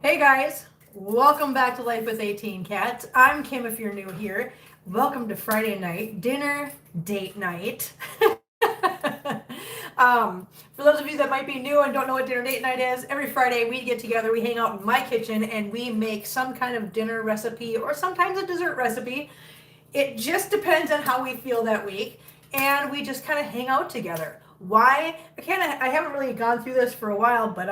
Hey guys, welcome back to Life with 18 Cats. I'm Kim if you're new here. Welcome to Friday night, dinner date night. For those of you that might be new and don't know what dinner date night is, every Friday we get together, we hang out in my kitchen, and we make some kind of dinner recipe or sometimes a dessert recipe. It just depends on how we feel that week, and we just kind of hang out together. Why? I haven't really gone through this for a while, but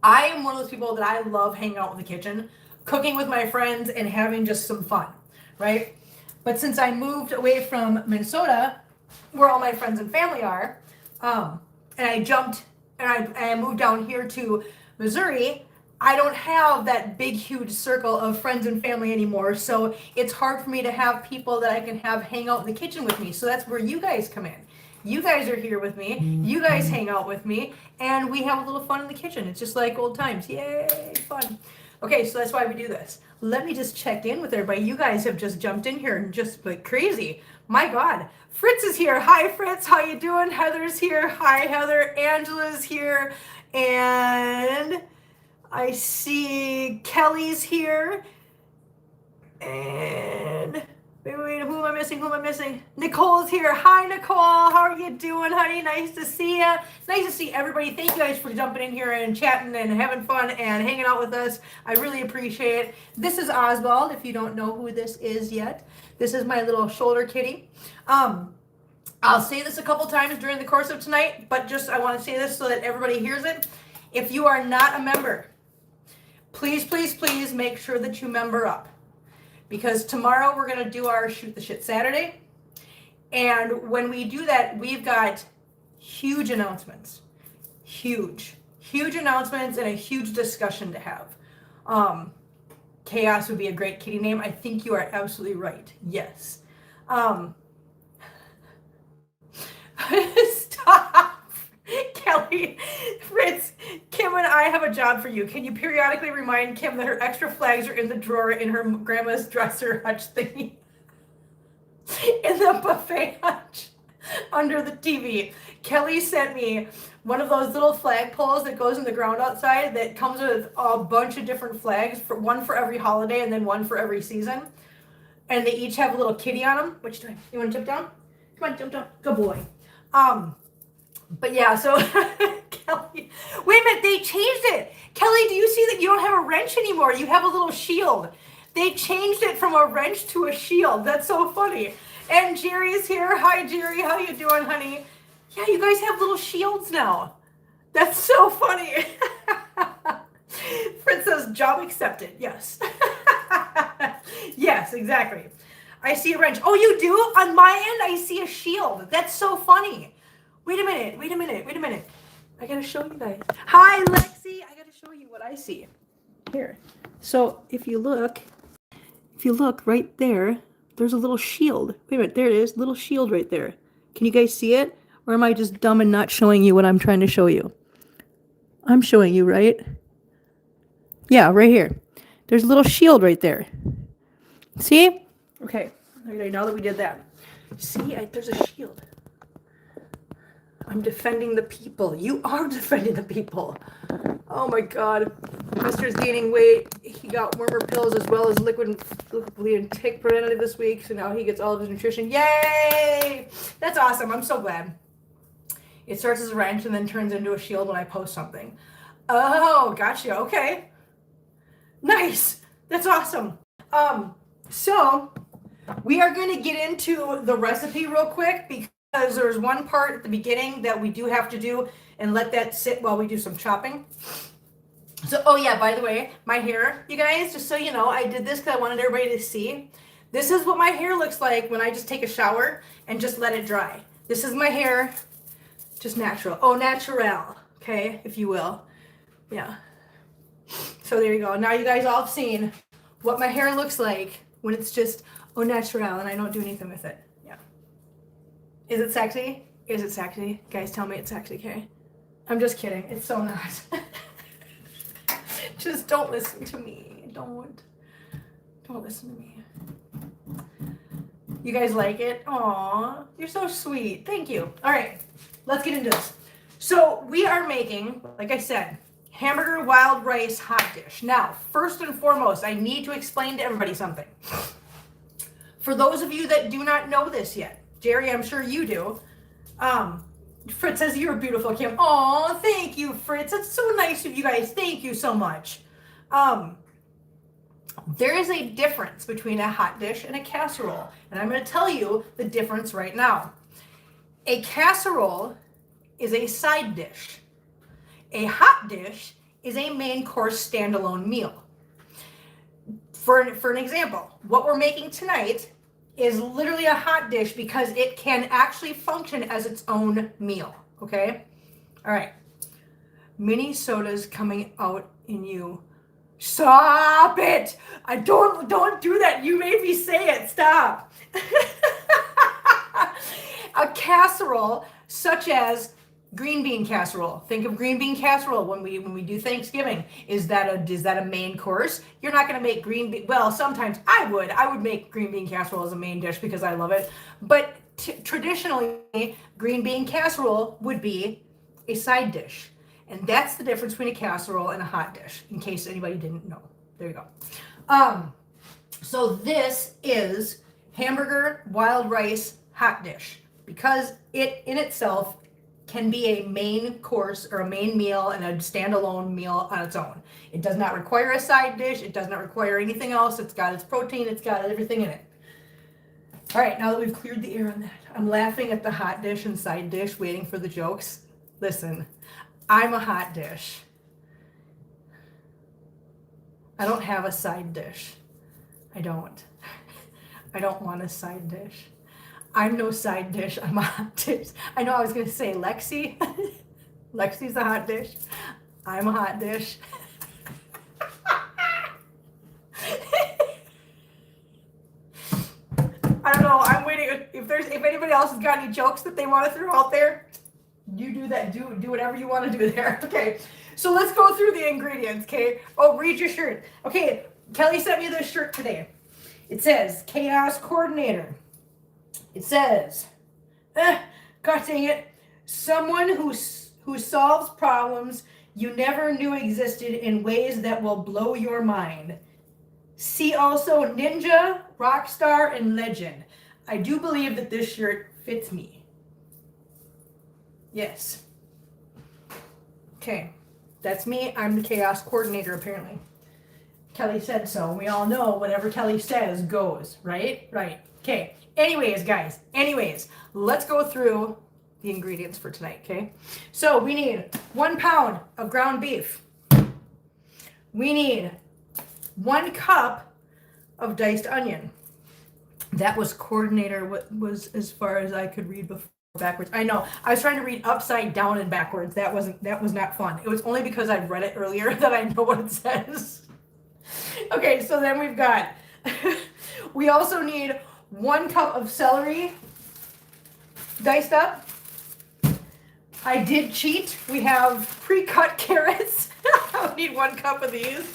I am one of those people that I love hanging out in the kitchen, cooking with my friends and having just some fun, right? But since I moved away from Minnesota, where all my friends and family are, and I moved down here to Missouri, I don't have that big, huge circle of friends and family anymore. So it's hard for me to have people that I can have hang out in the kitchen with me. So that's where you guys come in. You guys are here with me. You guys hang out with me, and we have a little fun in the kitchen. It's just like old times. Yay, fun. Okay, so that's why we do this. Let me just check in with everybody. You guys have just jumped in here and just like crazy. My God. Fritz is here. Hi, Fritz. How you doing? Heather's here. Hi, Heather. Angela's here. And I see Kelly's here. And wait, who am I missing? Nicole's here. Hi, Nicole. How are you doing, honey? Nice to see you. Nice to see everybody. Thank you guys for jumping in here and chatting and having fun and hanging out with us. I really appreciate it. This is Oswald, if you don't know who this is yet. This is my little shoulder kitty. I'll say this a couple times during the course of tonight, but just I want to say this so that everybody hears it. If you are not a member, please, please, please make sure that you member up. Because tomorrow we're going to do our Shoot the Shit Saturday. And when we do that, we've got huge announcements. Huge announcements and a huge discussion to have. Chaos would be a great kitty name. I think you are absolutely right. Yes. Stop. Kelly, Fritz, Kim and I have a job for you. Can you periodically remind Kim that her extra flags are in the drawer in her grandma's dresser hutch thingy? In the buffet hutch under the TV. Kelly sent me one of those little flag poles that goes in the ground outside that comes with a bunch of different flags, one for every holiday and then one for every season. And they each have a little kitty on them. What you doing? You want to jump down? Come on, jump down. Good boy. But yeah, so Kelly, wait a minute, they changed it. Kelly, do you see that you don't have a wrench anymore? You have a little shield. They changed it from a wrench to a shield. That's so funny. And Jerry's here. Hi, Jerry. How you doing, honey? Yeah, you guys have little shields now. That's so funny. Fritz says, job accepted. Yes. Yes, exactly. I see a wrench. Oh, you do? On my end, I see a shield. That's so funny. Wait a minute. I gotta show you guys. Hi, Lexi. I gotta show you what I see. Here. So if you look right there, there's a little shield. Wait a minute, there it is. Little shield right there. Can you guys see it? Or am I just dumb and not showing you what I'm trying to show you? I'm showing you, right? Yeah, right here. There's a little shield right there. See? Okay. Now that we did that. See, there's a shield. I'm defending the people. You are defending the people. Oh my God. Mister's gaining weight. He got warmer pills as well as liquid and tick preventative this week. So now he gets all of his nutrition. Yay! That's awesome. I'm so glad. It starts as a wrench and then turns into a shield when I post something. Oh, gotcha. Okay. Nice. That's awesome. So we are going to get into the recipe real quick because there's one part at the beginning that we do have to do and let that sit while we do some chopping. So, oh yeah, by the way, my hair, you guys, just so you know, I did this because I wanted everybody to see. This is what my hair looks like when I just take a shower and just let it dry. This is my hair, just natural. Oh, natural, okay, if you will. Yeah. So there you go. Now you guys all have seen what my hair looks like when it's just au natural and I don't do anything with it. Yeah. Is it sexy? Is it sexy? Guys, tell me it's sexy, okay? I'm just kidding. It's so not. Just don't listen to me. Don't listen to me. You guys like it? Aw, you're so sweet. Thank you. All right, let's get into this. So we are making, like I said, hamburger wild rice hot dish. Now, first and foremost, I need to explain to everybody something. For those of you that do not know this yet, Jerry, I'm sure you do. Fritz says you're beautiful, Kim. Oh, thank you, Fritz. That's so nice of you guys. Thank you so much. There is a difference between a hot dish and a casserole, and I'm going to tell you the difference right now. A casserole is a side dish. A hot dish is a main course standalone meal. For an example, what we're making tonight is literally a hot dish because it can actually function as its own meal, okay? All right. Mini sodas coming out in you. Stop it! I don't do that. You made me say it. Stop. A casserole, such as green bean casserole. Think of green bean casserole when we do Thanksgiving. Is that a main course? You're not going to make green bean. Well, sometimes I would make green bean casserole as a main dish because I love it. But traditionally, green bean casserole would be a side dish. And that's the difference between a casserole and a hot dish, in case anybody didn't know. There you go. So this is hamburger wild rice hot dish because it in itself can be a main course or a main meal and a standalone meal on its own. It does not require a side dish. It does not require anything else. It's got its protein. It's got everything in it. All right, now that we've cleared the air on that, I'm laughing at the hot dish and side dish, waiting for the jokes. Listen, I'm a hot dish. I don't have a side dish. I don't. I don't want a side dish. I'm no side dish. I'm a hot dish. I know I was going to say Lexi. Lexi's a hot dish. I'm a hot dish. I don't know. I'm waiting. If anybody else has got any jokes that they want to throw out there, you do that. Do whatever you want to do there. Okay. So let's go through the ingredients. Okay. Oh, read your shirt. Okay. Kelly sent me this shirt today. It says Chaos Coordinator. It says, God dang it, someone who solves problems you never knew existed in ways that will blow your mind. See also Ninja, Rockstar, and Legend. I do believe that this shirt fits me. Yes. Okay, that's me. I'm the Chaos Coordinator, apparently. Kelly said so. We all know whatever Kelly says goes, right? Right. Okay. Anyways, guys, let's go through the ingredients for tonight, okay? So we need 1 pound of ground beef. We need 1 cup of diced onion. That was coordinator, what was as far as I could read before backwards. I know, I was trying to read upside down and backwards. That was not fun. It was only because I read it earlier that I know what it says. Okay, so then we've got, we also need 1 cup of celery, diced up. I did cheat. We have pre-cut carrots. I need 1 cup of these.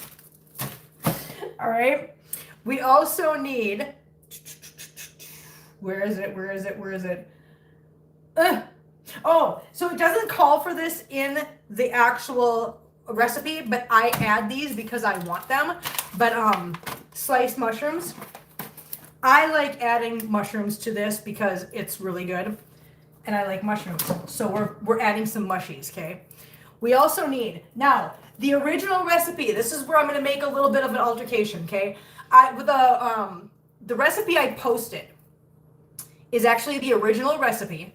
All right. We also need, where is it? Oh, so it doesn't call for this in the actual recipe, but I add these because I want them. But sliced mushrooms. I like adding mushrooms to this because it's really good, and I like mushrooms. So we're adding some mushies, okay? We also need, now, the original recipe. This is where I'm going to make a little bit of an altercation, okay? The recipe I posted is actually the original recipe,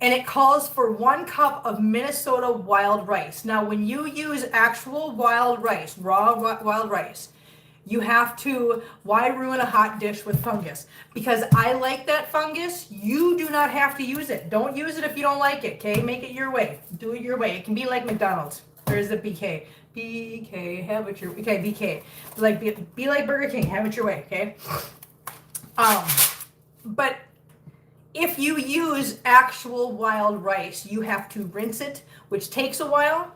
and it calls for 1 cup of Minnesota wild rice. Now, when you use actual wild rice, raw wild rice, you have to, why ruin a hot dish with fungus? Because I like that fungus. You do not have to use it. Don't use it if you don't like it, okay? Make it your way. Do it your way. It can be like McDonald's. There's the BK. BK, have it your, okay, BK. Be like Burger King, have it your way, okay? But if you use actual wild rice, you have to rinse it, which takes a while.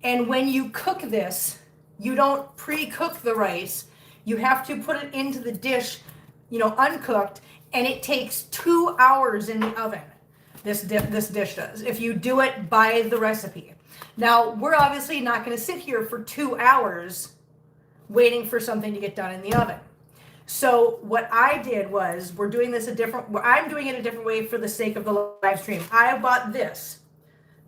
And when you cook this, you don't pre-cook the rice. You have to put it into the dish, uncooked, and it takes 2 hours in the oven. This dish does, if you do it by the recipe. Now, we're obviously not going to sit here for 2 hours waiting for something to get done in the oven. So what I did was, I'm doing it a different way for the sake of the live stream. I bought this,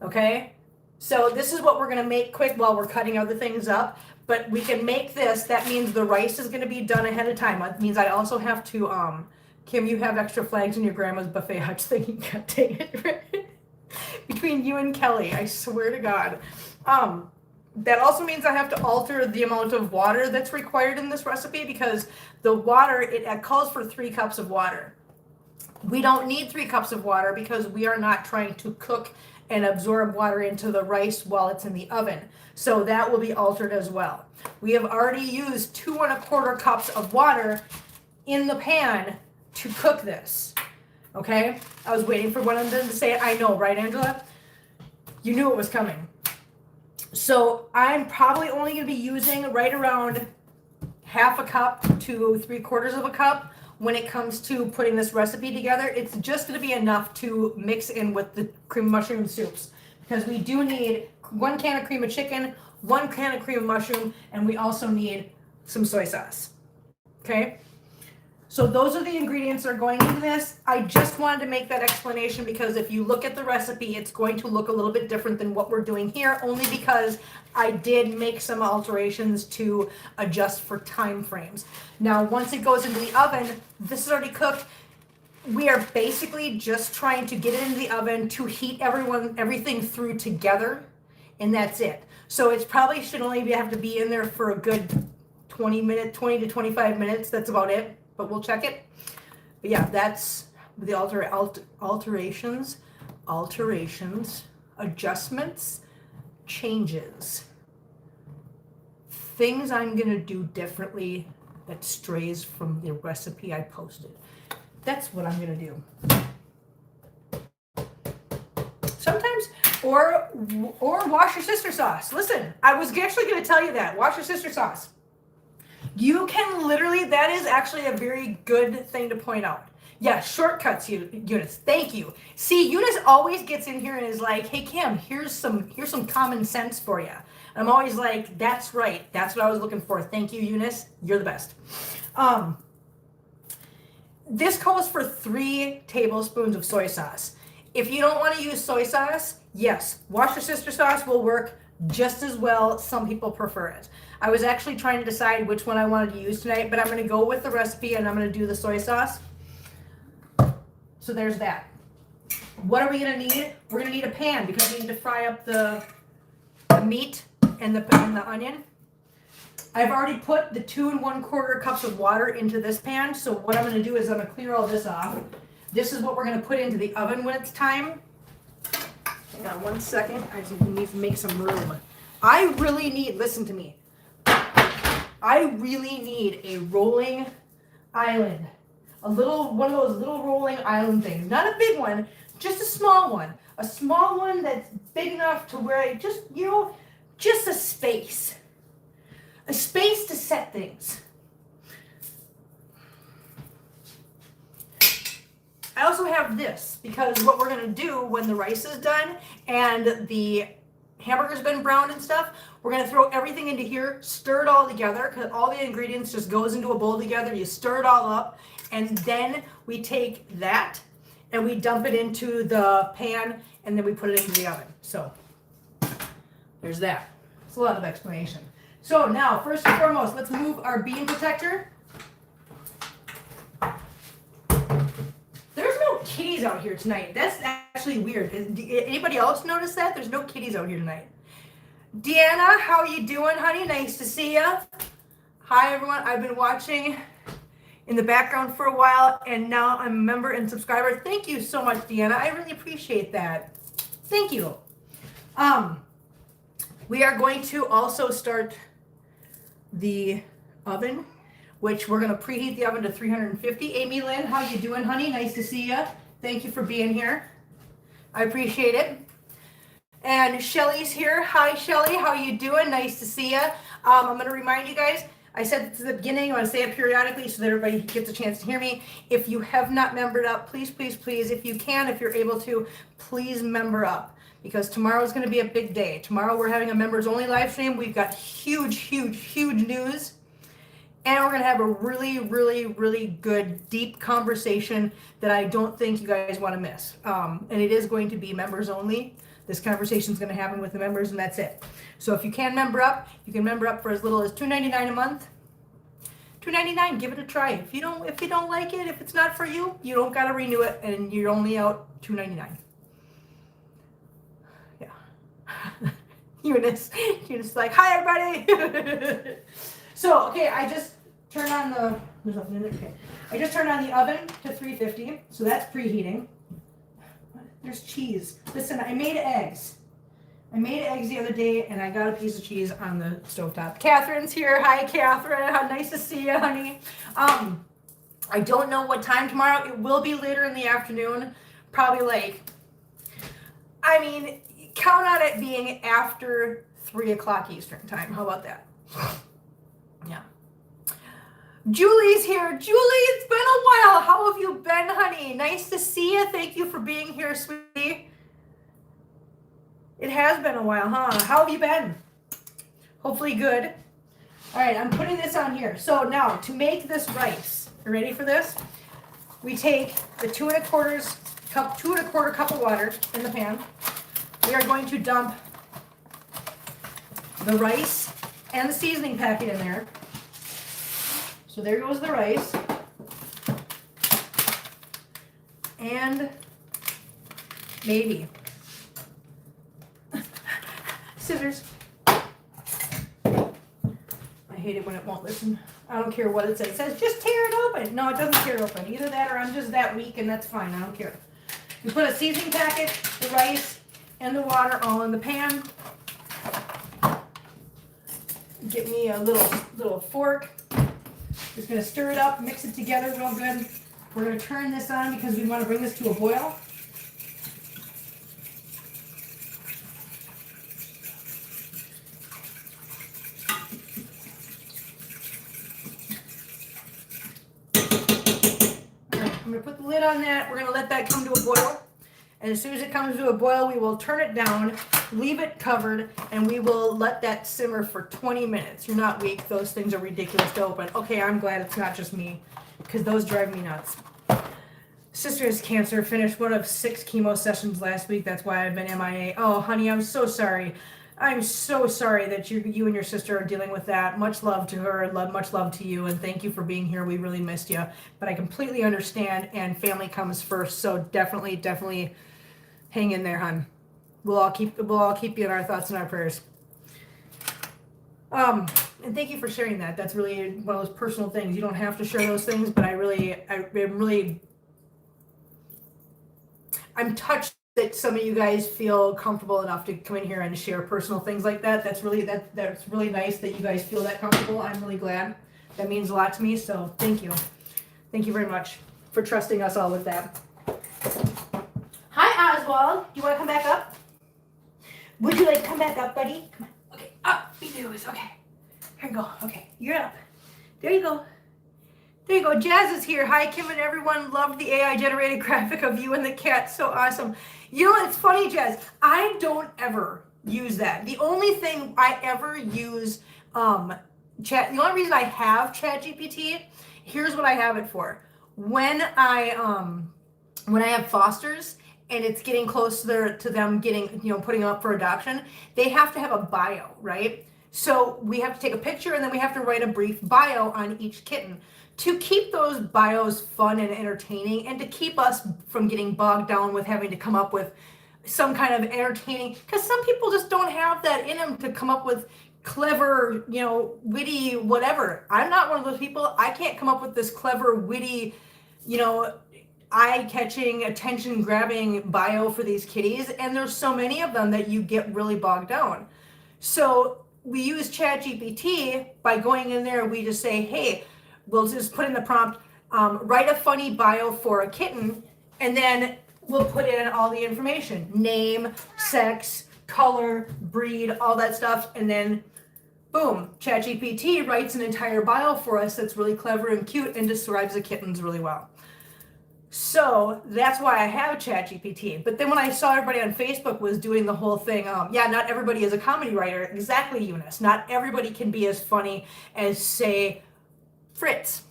okay? So this is what we're gonna make quick while we're cutting other things up, but we can make this. That means the rice is gonna be done ahead of time. That means I also have to, Kim, you have extra flags in your grandma's buffet. I was thinking, God dang it. Between you and Kelly, I swear to God. That also means I have to alter the amount of water that's required in this recipe, because the water, it calls for 3 cups of water. We don't need 3 cups of water because we are not trying to cook and absorb water into the rice while it's in the oven. So that will be altered as well. We have already used 2 1/4 cups of water in the pan to cook this. Okay? I was waiting for one of them to say it. I know, right, Angela? You knew it was coming. So I'm probably only going to be using right around 1/2 cup to 3/4 of a cup when it comes to putting this recipe together. It's just going to be enough to mix in with the cream of mushroom soups, because we do need 1 can of cream of chicken, 1 can of cream of mushroom, and we also need some soy sauce. Okay? So those are the ingredients that are going into this. I just wanted to make that explanation because if you look at the recipe, it's going to look a little bit different than what we're doing here, only because I did make some alterations to adjust for time frames. Now, once it goes into the oven, this is already cooked. We are basically just trying to get it into the oven to heat everything through together, and that's it. So it's probably should only have to be in there for a good 20 to 25 minutes. That's about it. But we'll check it. But yeah, that's the alterations, adjustments, changes, things I'm gonna do differently that strays from the recipe I posted. That's what I'm gonna do. Sometimes, or wash your sister sauce. Listen, I was actually gonna tell you that. Wash your sister sauce. You can literally, that is actually a very good thing to point out. Yeah, shortcuts, Eunice. Thank you. See, Eunice always gets in here and is like, hey, Kim, here's some common sense for you. And I'm always like, that's right. That's what I was looking for. Thank you, Eunice. You're the best. This calls for 3 tablespoons of soy sauce. If you don't want to use soy sauce, yes, wash your sister sauce will work just as well. Some people prefer it. I was actually trying to decide which one I wanted to use tonight, but I'm going to go with the recipe and I'm going to do the soy sauce. So there's that. What are we going to need? We're going to need a pan because we need to fry up the meat and the onion. I've already put the 2 1/4 cups of water into this pan. So what I'm going to do is I'm going to clear all this off. This is what we're going to put into the oven when it's time. Hang on 1 second. I just need to make some room. I really need, listen to me. I really need a rolling island. One of those little rolling island things. Not a big one, just a small one. A small one that's big enough to where I just, just a space. A space to set things. I also have this because what we're going to do when the rice is done and the hamburger's been browned and stuff, we're going to throw everything into here, stir it all together because all the ingredients just goes into a bowl together. You stir it all up, and then we take that and we dump it into the pan, and then we put it into the oven. So there's that. It's a lot of explanation. So now, first and foremost, let's move our bean protector. There's no kitties out here tonight. That's actually weird. Anybody else notice that? There's no kitties out here tonight. Deanna, how are you doing, honey? Nice to see you. Hi, everyone. I've been watching in the background for a while, and now I'm a member and subscriber. Thank you so much, Deanna. I really appreciate that. Thank you. We are going to also start the oven, which we're going to preheat the oven to 350. Amy Lynn, how you doing, honey? Nice to see you. Thank you for being here. I appreciate it. And Shelly's here. Hi, Shelly. How you doing? Nice to see you. I'm going to remind you guys, I said it to the beginning. I'm going to say it periodically so that everybody gets a chance to hear me. If you have not membered up, please, please, please, if you can, if you're able to, please member up. because tomorrow is going to be a big day. Tomorrow we're having a members only live stream. We've got huge news. And we're going to have a really good, deep conversation that I don't think you guys want to miss. And it is going to be members only. This conversation is going to happen with the members, and that's it. So if you can member up, you can member up for as little as $2.99 a month. $2.99, give it a try. If you don't like it, if it's not for you, you don't got to renew it, and you're only out $2.99. Yeah. Eunice like, hi everybody. So, okay, I just turned on the, there's nothing in there, okay. I just turned on the oven to 350, so that's preheating. There's cheese. Listen, I made eggs. I made eggs the other day, and I got a piece of cheese on the stovetop. Catherine's here. Hi, Catherine. How nice to see you, honey. I don't know what time tomorrow. It will be later in the afternoon, probably like, I mean, count on it being after 3 o'clock Eastern time. How about that? Yeah. Julie's here. Julie, it's been a while. How have you been, honey? Nice to see you. Thank you for being here, sweetie. It has been a while, huh? How have you been? Hopefully good. All right, I'm putting this on here. So now, to make this rice, you ready for this? We take the 2 1/4 cup of water in the pan. We are going to dump the rice and the seasoning packet in there. So there goes the rice. And maybe. Scissors. I hate it when it won't listen. I don't care what it says. It says, just tear it open. No, it doesn't tear it open. Either that or I'm just that weak, and that's fine. I don't care. We put a seasoning packet, the rice, and the water all in the pan. Get me a little fork. Just going to stir it up, mix it together real good. We're going to turn this on because we want to bring this to a boil. All right, I'm going to put the lid on that. We're going to let that come to a boil. And as soon as it comes to a boil, we will turn it down, leave it covered, and we will let that simmer for 20 minutes. You're not weak. Those things are ridiculous to open. Okay, I'm glad it's not just me, because those drive me nuts. Sister has cancer, finished one of 6 chemo sessions last week. That's why I've been MIA. Oh, honey, I'm so sorry. I'm so sorry that you and your sister are dealing with that. Much love to her, much love to you, and thank you for being here. We really missed you. But I completely understand, and family comes first, so definitely hang in there, hon. We'll all keep you in our thoughts and our prayers. And thank you for sharing that. That's really one of those personal things. You don't have to share those things, but I'm touched that some of you guys feel comfortable enough to come in here and share personal things like that. That's really nice that you guys feel that comfortable. I'm really glad. That means a lot to me. So thank you. Thank you very much for trusting us all with that. Hi, Oswald. Do you want to come back up? Would you like to come back up, buddy? Come on. Okay, up. We do this. Okay. Here you go. Okay, you're up. There you go. There you go. Jazz is here. Hi, Kim and everyone. Loved the AI generated graphic of you and the cat. So awesome. You know, it's funny, Jazz. I don't ever use that. The only thing I ever use the only reason I have ChatGPT, here's what I have it for. When I have fosters, and it's getting closer to them getting, putting them up for adoption, they have to have a bio, right? So we have to take a picture and then we have to write a brief bio on each kitten to keep those bios fun and entertaining, and to keep us from getting bogged down with having to come up with some kind of entertaining, because some people just don't have that in them to come up with clever, witty, whatever. I'm not one of those people. I can't come up with this clever, witty, eye-catching, attention-grabbing bio for these kitties, and there's so many of them that you get really bogged down. So we use ChatGPT by going in there. We just say, hey, we'll just put in the prompt, write a funny bio for a kitten, and then we'll put in all the information, name, sex, color, breed, all that stuff, and then boom, ChatGPT writes an entire bio for us that's really clever and cute and describes the kittens really well. So that's why I have ChatGPT. But then when I saw everybody on Facebook was doing the whole thing, yeah, not everybody is a comedy writer. Exactly, Eunice. Not everybody can be as funny as, say, Fritz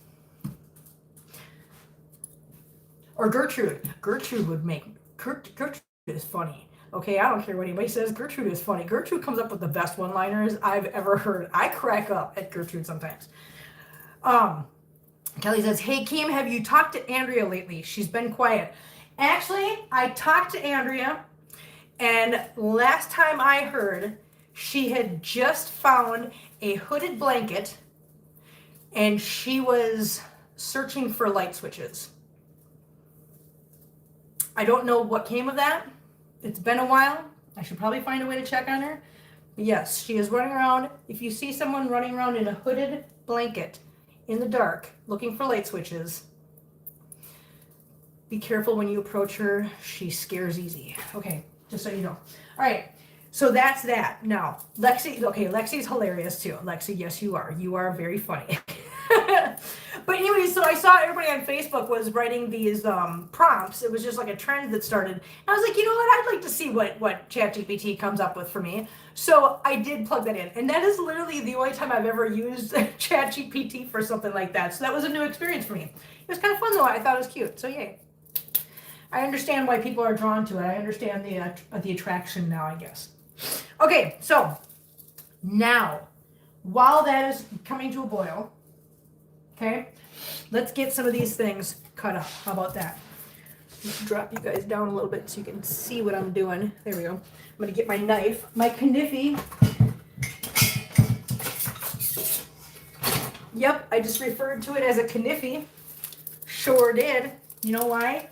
or Gertrude. Gertrude is funny. Okay, I don't care what anybody says. Gertrude is funny. Gertrude comes up with the best one-liners I've ever heard. I crack up at Gertrude sometimes. Kelly says, hey, Kim, have you talked to Andrea lately? She's been quiet. Actually, I talked to Andrea, and last time I heard, she had just found a hooded blanket, and she was searching for light switches. I don't know what came of that. It's been a while. I should probably find a way to check on her. But yes, she is running around. If you see someone running around in a hooded blanket in the dark looking for light switches, be careful when you approach her. She scares easy. Okay, just so you know. All right, so that's that. Now, Lexi, okay, Lexi's hilarious too. Lexi, yes, you are. You are very funny. But anyway, so I saw everybody on Facebook was writing these prompts. It was just like a trend that started. And I was like, you know what? I'd like to see what ChatGPT comes up with for me. So I did plug that in. And that is literally the only time I've ever used ChatGPT for something like that. So that was a new experience for me. It was kind of fun though. I thought it was cute. So yay. I understand why people are drawn to it. I understand the attraction now, I guess. Okay, so now, while that is coming to a boil, okay, let's get some of these things cut up. How about that? Just drop you guys down a little bit so you can see what I'm doing. There we go. I'm going to get my knife, my kniffy. Yep, I just referred to it as a kniffy. Sure did. You know why?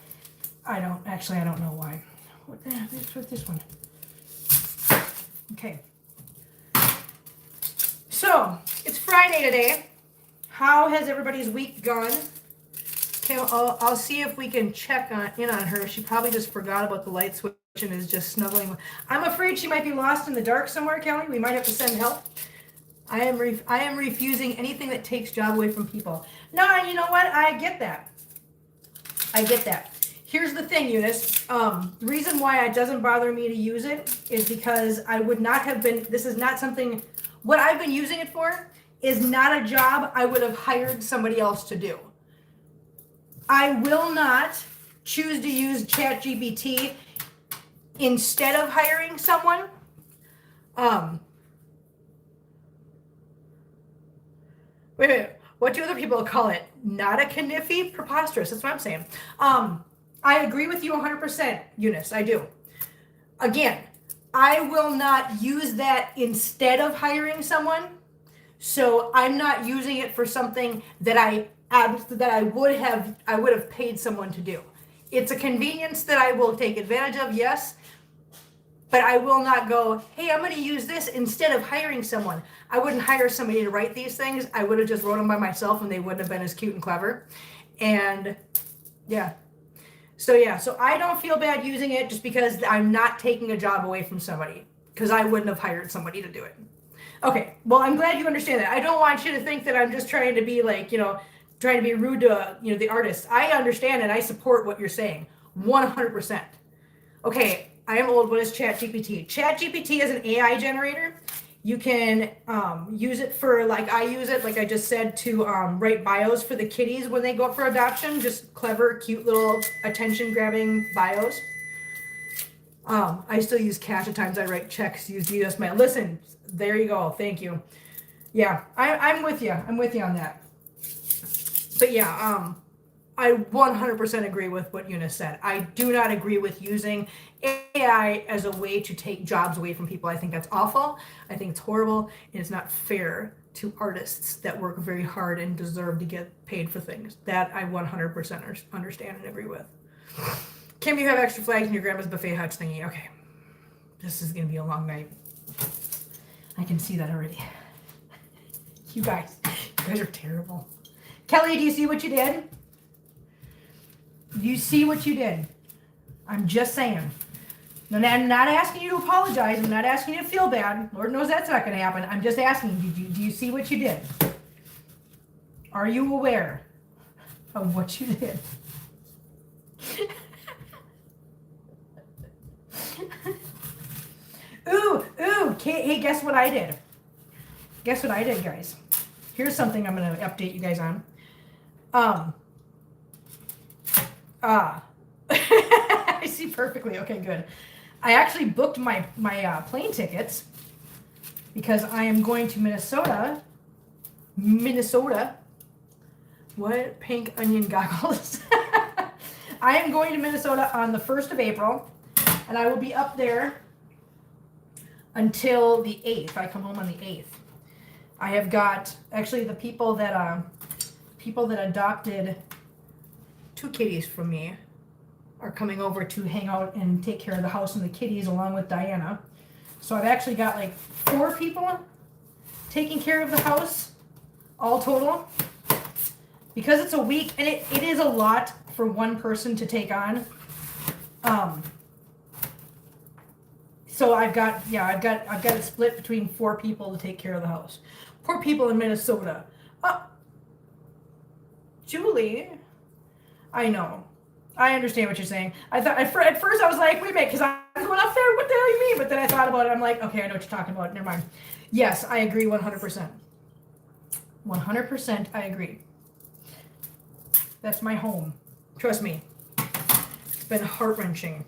I don't know why. What the heck is with this one? Okay. So, it's Friday today. How has everybody's week gone? Okay, I'll see if we can check in on her. She probably just forgot about the light switch and is just snuggling. I'm afraid she might be lost in the dark somewhere, Kelly. We might have to send help. I am refusing anything that takes job away from people. No, you know what? I get that. Here's the thing, Eunice. The reason why it doesn't bother me to use it is because I would not have been, this is not something, what I've been using it for is not a job I would have hired somebody else to do. I will not choose to use ChatGPT instead of hiring someone. Wait, what do other people call it? Not a kniffy? Preposterous, that's what I'm saying. I agree with you 100%, Eunice, I do. Again, I will not use that instead of hiring someone. So I'm not using it for something that I would have paid someone to do. It's a convenience that I will take advantage of, yes, but I will not go, hey, I'm going to use this instead of hiring someone. I wouldn't hire somebody to write these things. I would have just wrote them by myself and they wouldn't have been as cute and clever. And yeah. So I don't feel bad using it just because I'm not taking a job away from somebody, because I wouldn't have hired somebody to do it. Okay, well, I'm glad you understand that. I don't want you to think that I'm just trying to be like, trying to be rude to, the artist. I understand and I support what you're saying, 100%. Okay, I am old. What is ChatGPT? ChatGPT is an AI generator. You can use it for, like I use it, like I just said, to write bios for the kitties when they go up for adoption. Just clever, cute little attention-grabbing bios. I still use cash at times. I write checks, use US Mail. Listen, there you go. Thank you. Yeah, I'm with you. I'm with you on that. But yeah, I 100% agree with what Eunice said. I do not agree with using AI as a way to take jobs away from people. I think that's awful. I think it's horrible. And it's not fair to artists that work very hard and deserve to get paid for things. That I 100% understand and agree with. Kim, you have extra flags in your grandma's buffet hutch thingy. Okay. This is going to be a long night. I can see that already. You guys are terrible. Kelly, do you see what you did? Do you see what you did? I'm just saying. I'm not asking you to apologize. I'm not asking you to feel bad. Lord knows that's not going to happen. I'm just asking, do you see what you did? Are you aware of what you did? Ooh, hey, guess what I did? Guess what I did, guys? Here's something I'm going to update you guys on. I see perfectly. Okay, good. I actually booked my plane tickets because I am going to Minnesota. What? Pink onion goggles. I am going to Minnesota on the 1st of April, and I will be up there until the 8th. I come home on the 8th. I have got, actually, the people that adopted 2 kitties from me are coming over to hang out and take care of the house and the kitties along with Diana. So I've actually got like 4 people taking care of the house, all total. Because it's a week, and it is a lot for one person to take on. So I've got it split between 4 people to take care of the house. Poor people in Minnesota. Julie, I know. I understand what you're saying. I thought at first I was like, wait a minute, because I'm going up there. What the hell you mean? But then I thought about it. I'm like, okay, I know what you're talking about. Never mind. Yes, I agree 100%. 100%, I agree. That's my home. Trust me. It's been heart-wrenching.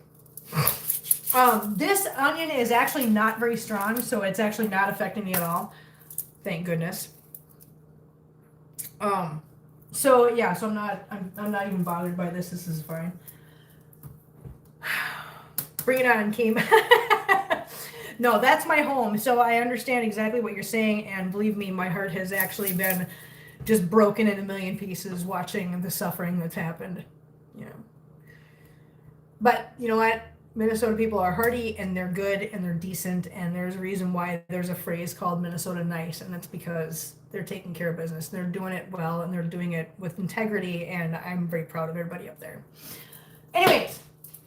This onion is actually not very strong, so it's actually not affecting me at all. Thank goodness. So yeah, so I'm not even bothered by this. This is fine. Bring it on, Kim. No, that's my home. So I understand exactly what you're saying, and believe me, my heart has actually been just broken in a million pieces watching the suffering that's happened. You know. But you know what? Minnesota people are hearty and they're good and they're decent, and there's a reason why there's a phrase called Minnesota nice, and that's because they're taking care of business. They're doing it well and they're doing it with integrity, and I'm very proud of everybody up there. Anyways,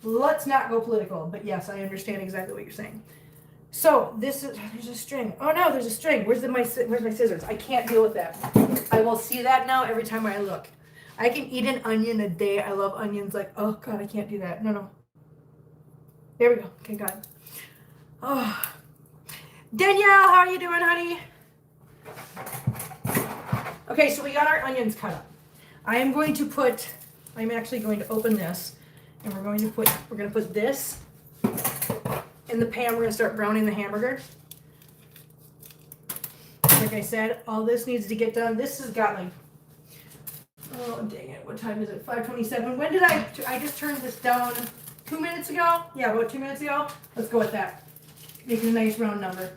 let's not go political, but yes, I understand exactly what you're saying. So there's a string. Oh no, there's a string. Where's my scissors? I can't deal with that. I will see that now every time I look. I can eat an onion a day. I love onions. Like, oh God, I can't do that. No. There we go. Okay, got it. Oh, Danielle, how are you doing, honey? Okay, so we got our onions cut up. I'm actually going to open this, and we're going to put this in the pan. We're going to start browning the hamburger. Like I said, all this needs to get done. This has got like, oh dang it, what time is it? 5:27. When did I just turned this down 2 minutes ago? Yeah, about 2 minutes ago. Let's go with that. Make it a nice round number.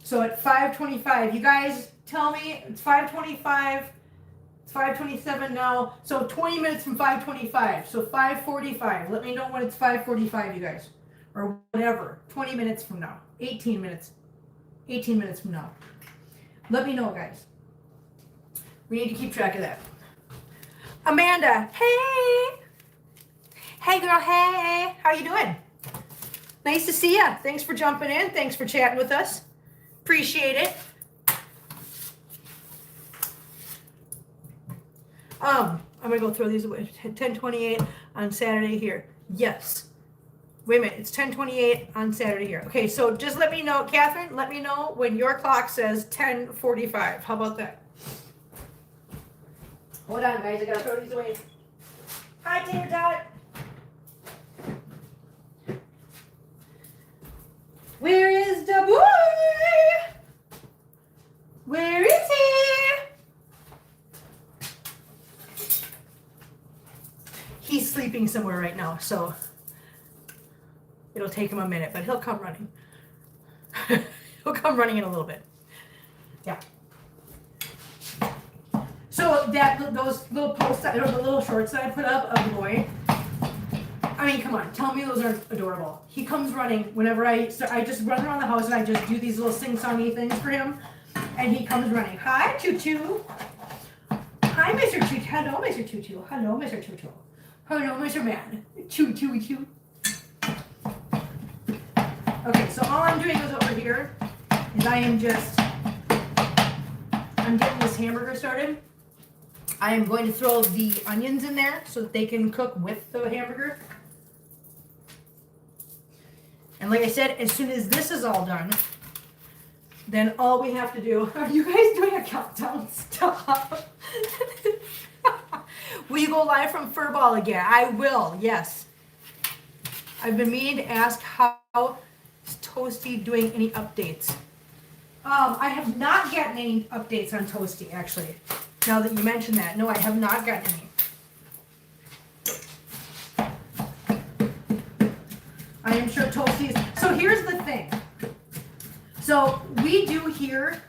So at 5:25, you guys tell me it's 5:25. It's 5:27 now. So 20 minutes from 5:25. So 5:45. Let me know when it's 5:45, you guys. Or whatever. 20 minutes from now. 18 minutes. 18 minutes from now. Let me know, guys. We need to keep track of that. Amanda, hey! Hey, girl, hey! How you doing? Nice to see ya. Thanks for jumping in. Thanks for chatting with us. Appreciate it. I'm gonna go throw these away. 10:28 on Saturday here. Yes. Wait a minute. It's 10:28 on Saturday here. Okay, so just let me know, Catherine. Let me know when your clock says 10:45. How about that? Hold on, guys. I gotta throw these away. Hi, Tater Tot. Where is the boy? Where is he? He's sleeping somewhere right now, so it'll take him a minute, but he'll come running. He'll come running in a little bit. Yeah. So those little posts, the little shorts that I put up of the boy, I mean, come on, tell me those aren't adorable. He comes running whenever I just run around the house and I just do these little sing-songy things for him, and he comes running. Hi, Choo-Choo. Hi, Mr. Choo-Choo. Hello, Mr. Choo-Choo. Hello, Mr. Choo-Choo. Hello, Mr. Man. Choo-Choo-Choo. Okay, so all I'm doing is over here is I'm getting this hamburger started. I am going to throw the onions in there so that they can cook with the hamburger. And like I said, as soon as this is all done, then all we have to do... Are you guys doing a countdown? Stop. Will you go live from Furball again? I will, yes. I've been meaning to ask how is Toasty doing any updates. I have not gotten any updates on Toasty, actually. Now that you mention that. No, I have not gotten any. I am sure Toasty is... So here's the thing. So we do here,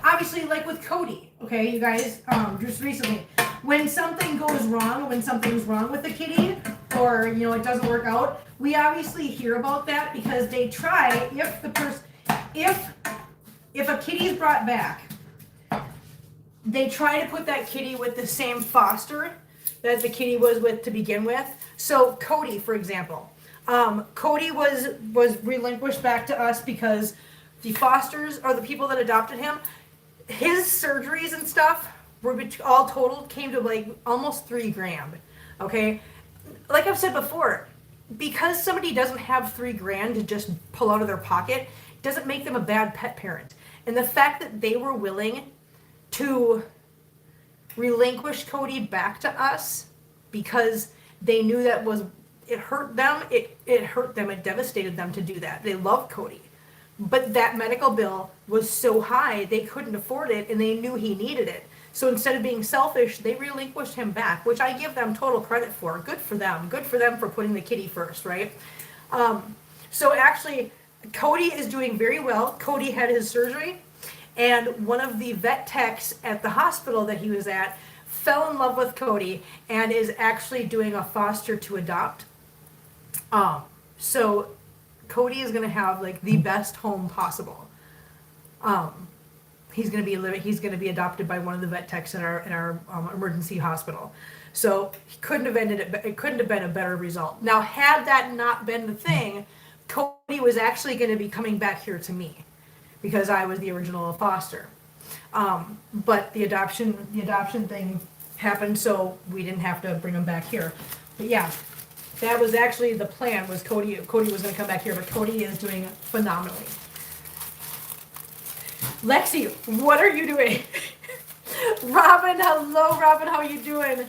obviously like with Cody, okay, you guys, just recently, when something goes wrong, when something's wrong with the kitty, or, you know, it doesn't work out, we obviously hear about that because they try, if a kitty is brought back, they try to put that kitty with the same foster that the kitty was with to begin with. So Cody, for example, Cody was relinquished back to us because the fosters, or the people that adopted him, his surgeries and stuff were all totaled came to like almost $3,000. Okay, like I've said before, because somebody doesn't have $3,000 to just pull out of their pocket doesn't make them a bad pet parent. And the fact that they were willing to relinquish Cody back to us because they knew that it hurt them, it hurt them, it devastated them to do that. They loved Cody. But that medical bill was so high, they couldn't afford it, and they knew he needed it. So instead of being selfish, they relinquished him back, which I give them total credit for. Good for them. Good for them for putting the kitty first, right? So actually, Cody is doing very well. Cody had his surgery, and one of the vet techs at the hospital that he was at fell in love with Cody and is actually doing a foster to adopt. So Cody is going to have like the best home possible. He's going to be adopted by one of the vet techs in our emergency hospital. So it couldn't have been a better result. Now, had that not been the thing, Cody was actually going to be coming back here to me because I was the original foster. But the adoption thing happened, so we didn't have to bring him back here. But yeah, that was actually the plan, was Cody was going to come back here, but Cody is doing phenomenally. Lexi, what are you doing? Robin, hello, Robin, how are you doing?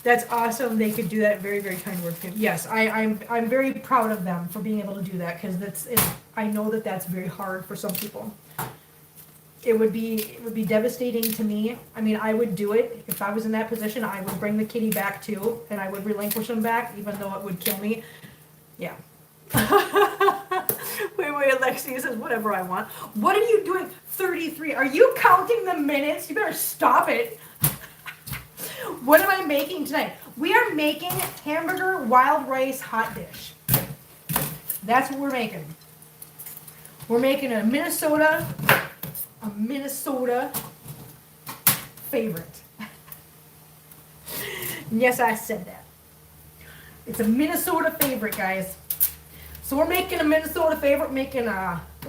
That's awesome. They could do that. Very, very kind word. Yes, I'm very proud of them for being able to do that, because I know that that's very hard for some people. It would be devastating to me. I mean, I would do it if I was in that position. I would bring the kitty back too, and I would relinquish him back, even though it would kill me. Yeah. Wait, Alexi says whatever I want. What are you doing? 33. Are you counting the minutes? You better stop it. What am I making tonight? We are making hamburger wild rice hot dish. That's what we're making. We're making a Minnesota favorite. Yes, I said that. It's a Minnesota favorite, guys. So we're making a Minnesota favorite. We're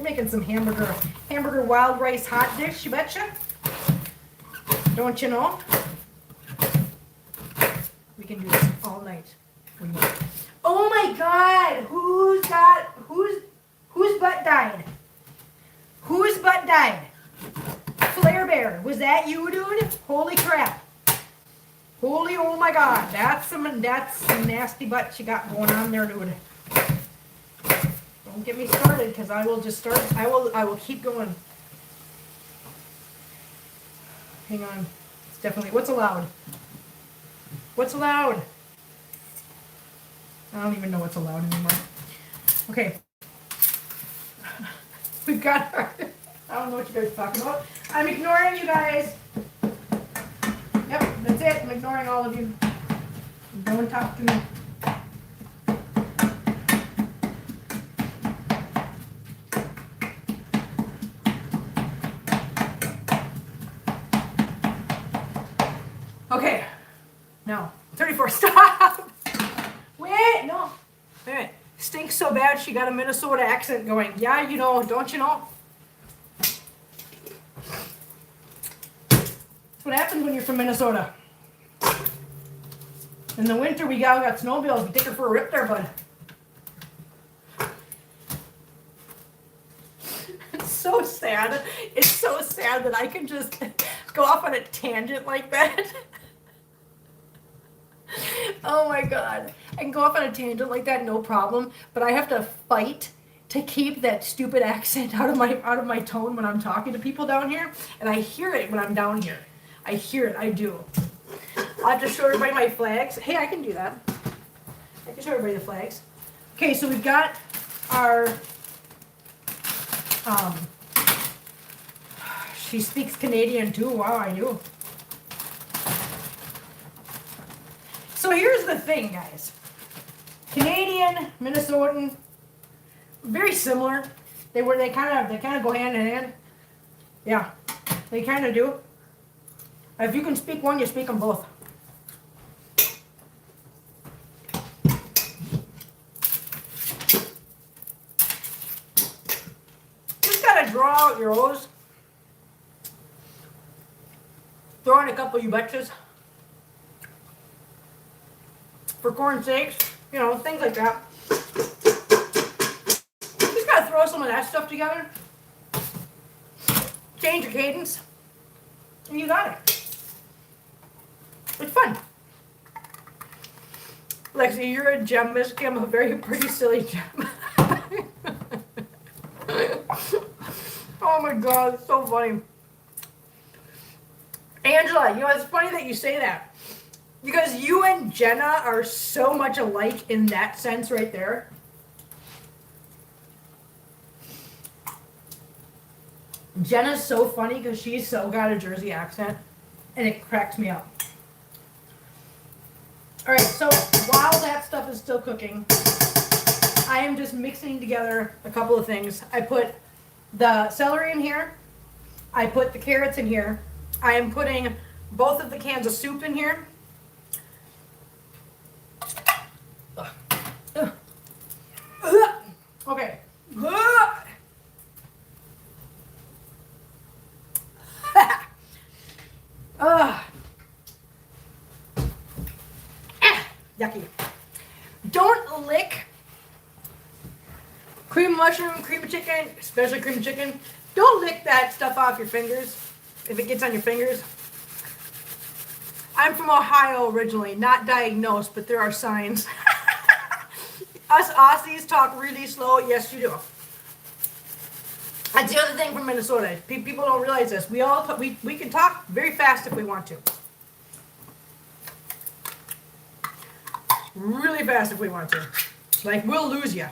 making some hamburger wild rice hot dish. You betcha. Don't you know? We can do this all night. Oh my God! Whose butt died? Whose butt died? Flare Bear, was that you, dude? Holy crap! Oh my God! That's some nasty butt you got going on there, dude. Don't get me started, because I will just start. I will keep going. Hang on. It's definitely what's allowed. What's allowed? I don't even know what's allowed anymore. Okay. We've got our... I don't know what you guys are talking about. I'm ignoring you guys. Yep, that's it. I'm ignoring all of you. Don't talk to me. Okay. No. 34. Stop! Wait, no. Wait a minute. Stinks so bad she got a Minnesota accent going. Yeah, you know, don't you know? what happens when you're from Minnesota. In the winter, we got snowmobiles. We take her for a rip there, bud. It's so sad. It's so sad that I can just go off on a tangent like that. Oh my God. I can go off on a tangent like that, no problem. But I have to fight to keep that stupid accent out of my tone when I'm talking to people down here. And I hear it when I'm down here. I hear it. I do. I'll have to show everybody my flags. Hey, I can do that. I can show everybody the flags. Okay, so we've got our, she speaks Canadian too. Wow, I do. So here's the thing, guys. Canadian, Minnesotan, very similar. They kind of go hand in hand. Yeah, they kind of do. If you can speak one, you speak them both. Just gotta draw out your O's. Throw in a couple you betchas. For corn sakes, you know, things like that. Just gotta throw some of that stuff together. Change your cadence. And you got it. It's fun. Lexi, you're a gem, Miss Kim, a very pretty silly gem. Oh my God, it's so funny. Angela, you know, it's funny that you say that. Because you and Jenna are so much alike in that sense right there. Jenna's so funny because she's so got a Jersey accent. And it cracks me up. Alright, so while that stuff is still cooking, I am just mixing together a couple of things. I put the celery in here. I put the carrots in here. I am putting both of the cans of soup in here. Okay. Yucky. Don't lick cream of mushroom, cream of chicken, especially cream of chicken. Don't lick that stuff off your fingers if it gets on your fingers. I'm from Ohio originally, not diagnosed, but there are signs. Us Aussies talk really slow. Yes, you do. That's the other thing from Minnesota. People don't realize this. We can talk very fast if we want to. Really fast if we want to. Like, we'll lose you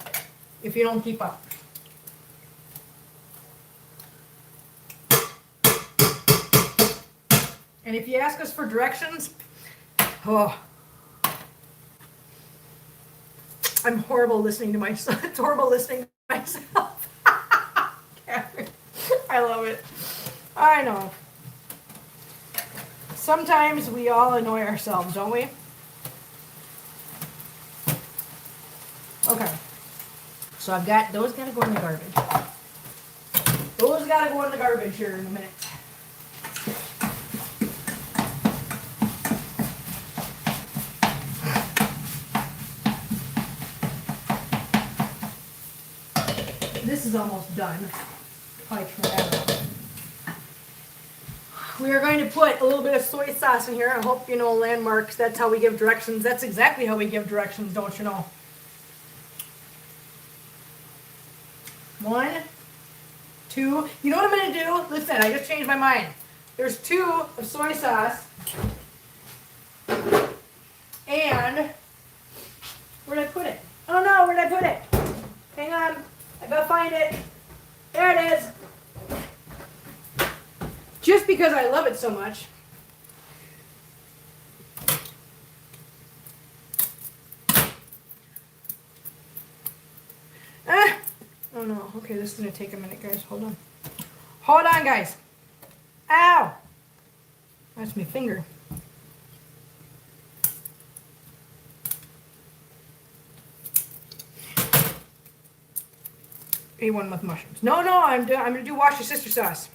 if you don't keep up. And if you ask us for directions, oh, I'm horrible listening to myself. It's horrible listening to myself. I love it. I know. Sometimes we all annoy ourselves, don't we? Okay. So I've got, those gotta go in the garbage. Those gotta go in the garbage here in a minute. This is almost done. Probably turn that off. We are going to put a little bit of soy sauce in here. I hope you know landmarks. That's how we give directions. That's exactly how we give directions, don't you know? 1, 2. You know what I'm going to do? Listen, I just changed my mind. There's 2 of soy sauce. And where did I put it? Oh no, where did I put it? Hang on. I gotta find it. There it is. Just because I love it so much. Oh no. Okay, this is gonna take a minute, guys. Hold on. Hold on, guys. Ow! That's my finger. A1 with mushrooms. No, I'm gonna do wash your sister sauce.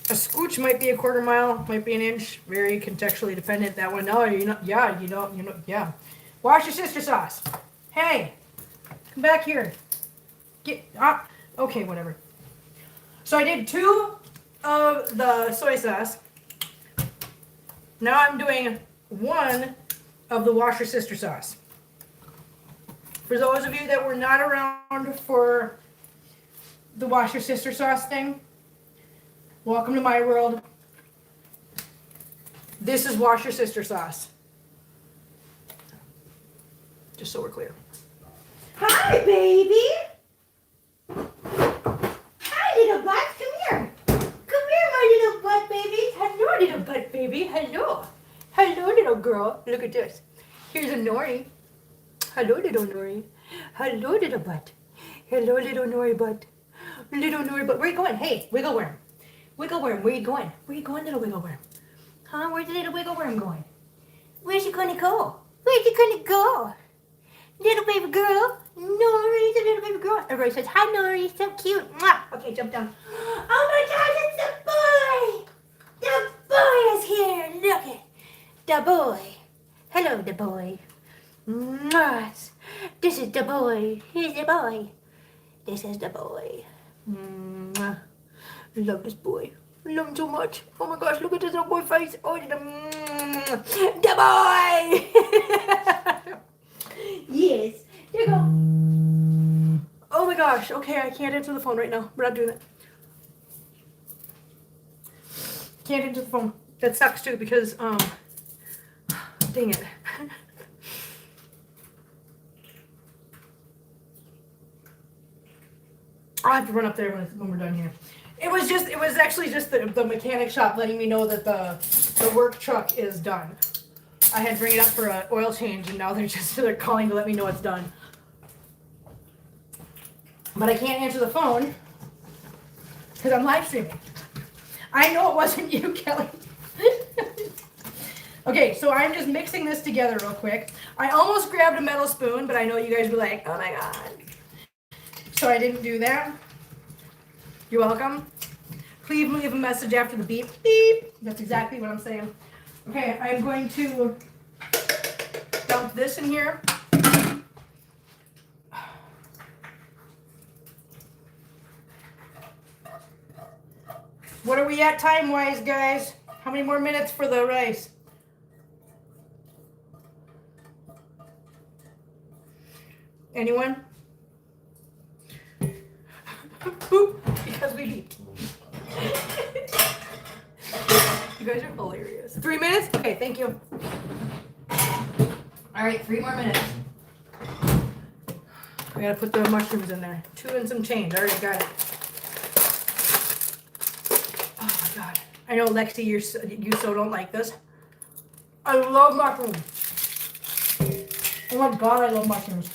A scooch might be a quarter mile, might be an inch, very contextually dependent. That one, no, yeah. Wash your sister sauce. Hey, come back here. Okay, whatever. So I did 2 of the soy sauce. Now I'm doing 1 of the wash your sister sauce. For those of you that were not around for the wash your sister sauce thing, welcome to my world. This is wash your sister sauce. Just so we're clear. Hi, baby. Hi, little butt. Come here. Come here, my little butt baby. Hello, little butt baby. Hello. Hello, little girl. Look at this. Here's a Nori. Hello, little Nori. Hello, little butt. Hello, little Nori butt. Little Nori butt. Where you going? Hey, wiggle worm. Wiggle worm, where you going? Where you going, little wiggle worm? Huh? Where's the little wiggle worm going? Where's she gonna go? Where's she gonna go? Little baby girl. Nori's a little baby girl. Everybody says, hi, Nori. So cute. Mwah. Okay, jump down. Oh my gosh, it's the boy. The boy is here. Look it. The boy. Hello, the boy. Mwah. This is the boy. Here's the boy. This is the boy. Mwah. I love this boy. I love him so much. Oh my gosh, look at this little boy face. Oh, the boy. Yes. There you go. Oh my gosh. Okay, I can't answer the phone right now. We're not doing that. Can't answer the phone. That sucks too because, dang it. I'll have to run up there when we're done here. It was actually just the mechanic shop letting me know that the work truck is done. I had to bring it up for an oil change and now they're calling to let me know it's done. But I can't answer the phone because I'm live streaming. I know it wasn't you, Kelly. Okay, so I'm just mixing this together real quick. I almost grabbed a metal spoon, but I know you guys were like, oh my god. So I didn't do that. You're welcome. Please leave a message after the beep. Beep. That's exactly what I'm saying. Okay, I'm going to dump this in here. What are we at time-wise, guys? How many more minutes for the rice? Anyone? Because we beat. You guys are hilarious. 3 minutes? Okay, thank you. All right, 3 more minutes. I gotta put the mushrooms in there. 2 and some change. I already got it. Oh my god. I know Lexi, you so don't like this. I love mushrooms. Oh my god, I love mushrooms.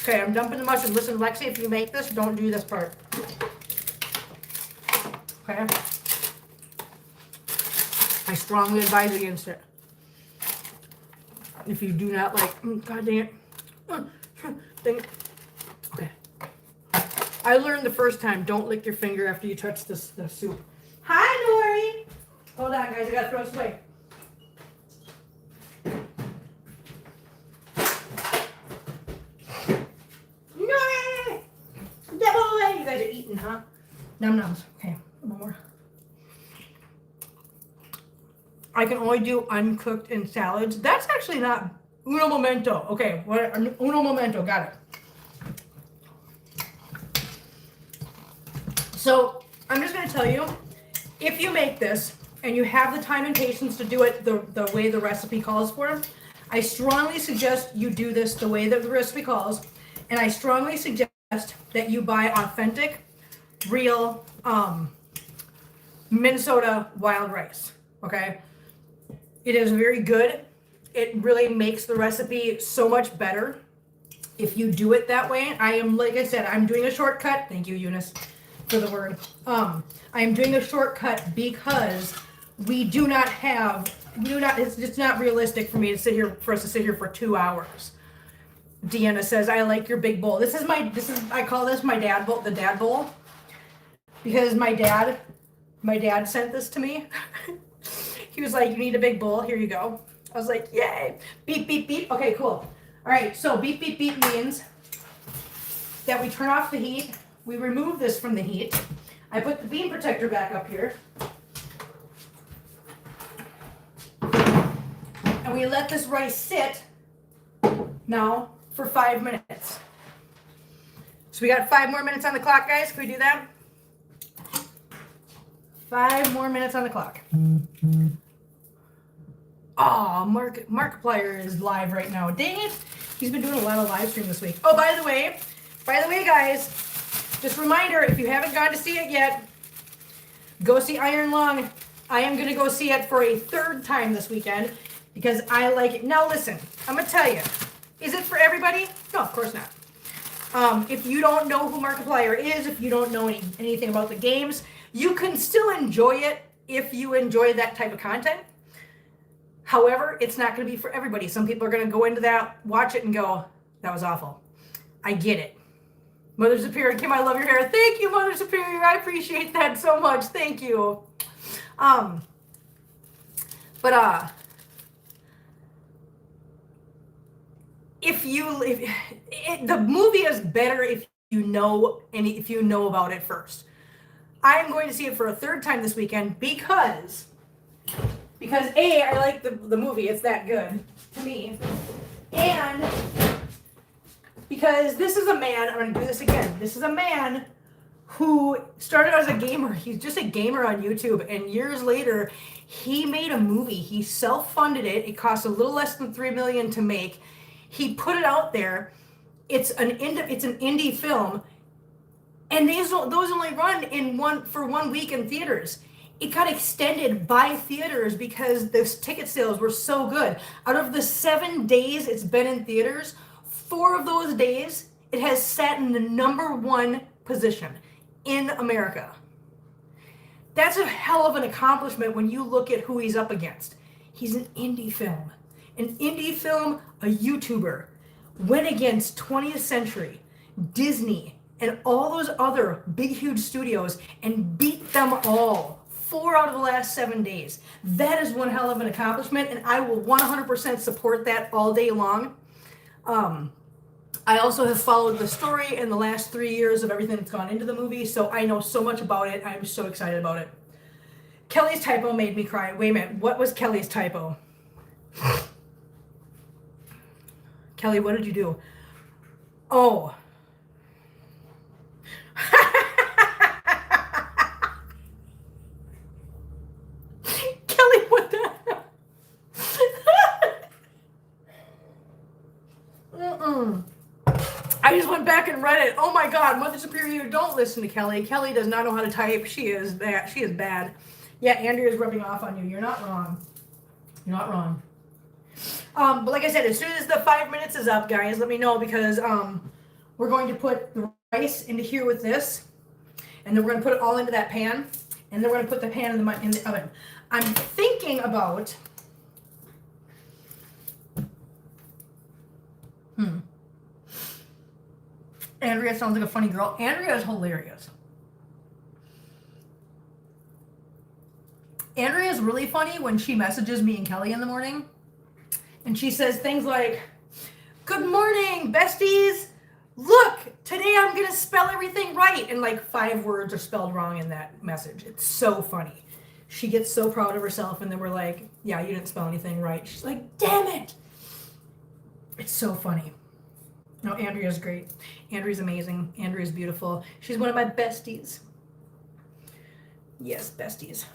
Okay, I'm dumping the mushrooms. Listen, Lexi, if you make this, don't do this part. Okay? I strongly advise against it. If you do not like, god dang it. Dang it. Okay. I learned the first time, don't lick your finger after you touch the soup. Hi, Nori. Hold on, guys, I gotta throw this away. Nori! Double! You guys are eating, huh? Num nums. Okay, one more. I can only do uncooked in salads. That's actually not uno momento. Okay, what? Uno momento. Got it. So I'm just going to tell you, if you make this and you have the time and patience to do it the way the recipe calls for, I strongly suggest you do this the way that the recipe calls, and I strongly suggest that you buy authentic, real Minnesota wild rice. Okay. It is very good. It really makes the recipe so much better if you do it that way. I am, like I said, I'm doing a shortcut. Thank you, Eunice, for the word. I am doing a shortcut because it's just not realistic for me to for us to sit here for 2 hours. Deanna says, I like your big bowl. I call this my dad bowl, the dad bowl, because my dad My dad sent this to me. He was like, you need a big bowl. Here you go. I was like, yay. Beep, beep, beep. Okay, cool. All right, so beep, beep, beep means that we turn off the heat. We remove this from the heat. I put the bean protector back up here. And we let this rice sit now for 5 minutes. So we got 5 more minutes on the clock, guys. Can we do that? 5 more minutes on the clock. Oh, Markiplier is live right now. Dang it. He's been doing a lot of live stream this week. Oh, by the way, guys, just a reminder, if you haven't gone to see it yet, go see Iron Lung. I am going to go see it for a 3rd time this weekend because I like it. Now, listen, I'm going to tell you, is it for everybody? No, of course not. If you don't know who Markiplier is, if you don't know anything about the games, you can still enjoy it if you enjoy that type of content. However, it's not going to be for everybody. Some people are going to go into that, watch it, and go, that was awful. I get it. Mother Superior, Kim, I love your hair. Thank you, Mother Superior. I appreciate that so much. Thank you. The movie is better if you know about it first. I am going to see it for a 3rd time this weekend because A, I like the movie. It's that good to me. And because this is a man, I'm going to do this again. This is a man who started as a gamer. He's just a gamer on YouTube. And years later, he made a movie. He self-funded it. It cost a little less than $3 million to make. He put it out there. It's an indie film. And those only run for 1 week in theaters. It got extended by theaters because the ticket sales were so good. Out of the 7 days it's been in theaters, 4 of those days it has sat in the #1 position in America. That's a hell of an accomplishment when you look at who he's up against. He's an indie film. An indie film, a YouTuber, went against 20th Century, Disney, and all those other big, huge studios and beat them all. 4 out of the last 7 days. That is one hell of an accomplishment, and I will 100% support that all day long. I also have followed the story in the last 3 years of everything that's gone into the movie, so I know so much about it. I'm so excited about it. Kelly's typo made me cry. Wait a minute. What was Kelly's typo? Kelly, what did you do? Oh. Kelly, what the hell? I just went back and read it. Oh my God, Mother Superior, don't listen to Kelly. Kelly does not know how to type. She is bad. She is bad. Yeah, Andrea's rubbing off on you. You're not wrong. You're not wrong. But like I said, as soon as the 5 minutes is up, guys, let me know because we're going to put the rice into here with this, and then we're going to put it all into that pan, and then we're going to put the pan in the oven. I'm thinking about Andrea sounds like a funny girl. Andrea is hilarious. Andrea is really funny when she messages me and Kelly in the morning. And she says things like, "Good morning, besties. Look, today I'm going to spell everything right." And like 5 words are spelled wrong in that message. It's so funny. She gets so proud of herself. And then we're like, "Yeah, you didn't spell anything right." She's like, "Damn it." It's so funny. No, Andrea's great. Andrea's amazing. Andrea's beautiful. She's one of my besties. Yes, besties.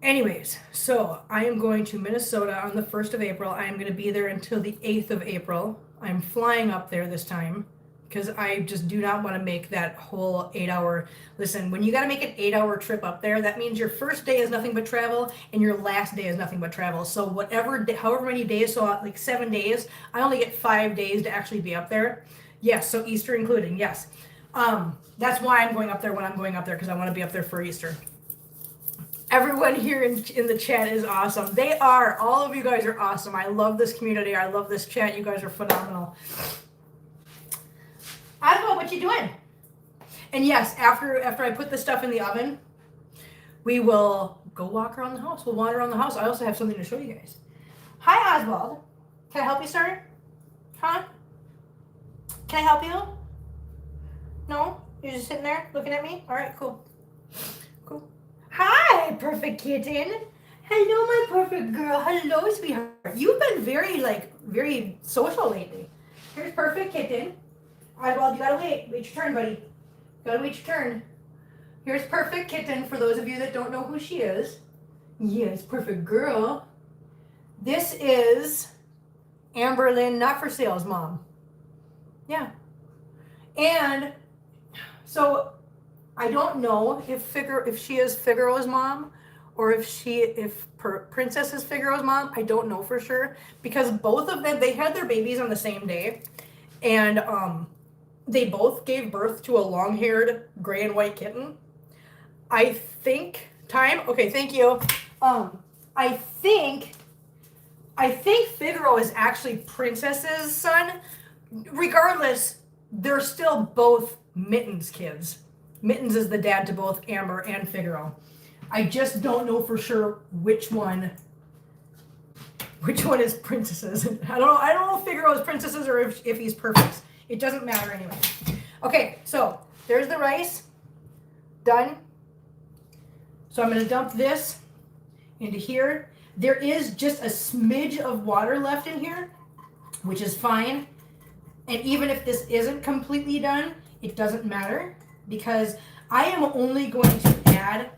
Anyways, so I am going to Minnesota on the 1st of April. I am going to be there until the 8th of April. I'm flying up there this time because I just do not want to make that whole 8-hour. Listen, when you got to make an 8-hour trip up there, that means your first day is nothing but travel and your last day is nothing but travel. So however many days, so like 7 days, I only get 5 days to actually be up there. Yes, so Easter including, yes. That's why I'm going up there when I'm going up there, because I want to be up there for Easter. Everyone here in the chat is awesome. They are. All of you guys are awesome. I love this community. I love this chat. You guys are phenomenal. Oswald, what you doing? And yes, after I put the stuff in the oven, we will go walk around the house. We'll wander around the house. I also have something to show you guys. Hi, Oswald. Can I help you, sir? Huh? Can I help you? No? You're just sitting there looking at me? All right, cool. Cool. Hi, perfect kitten. Hello, my perfect girl. Hello, sweetheart. You've been very social lately. Here's perfect kitten. Oswald, you gotta wait. Wait your turn, buddy. Gotta wait your turn. Here's perfect kitten for those of you that don't know who she is. Yes, perfect girl. This is Amber Lynn, not for sales mom. Yeah. And so I don't know if she is Figaro's mom or if Princess is Figaro's mom. I don't know for sure because both of them, they had their babies on the same day, and they both gave birth to a long-haired gray and white kitten. I think okay, thank you. I think Figaro is actually Princess's son. Regardless, they're still both Mittens kids. Mittens is the dad to both Amber and Figaro. I just don't know for sure which one is Princess's. I don't know if Figaro is Princess's or if he's Perfect's. It doesn't matter anyway. Okay, so there's the rice. Done. So I'm going to dump this into here. There is just a smidge of water left in here, which is fine. And even if this isn't completely done, it doesn't matter because I am only going to add,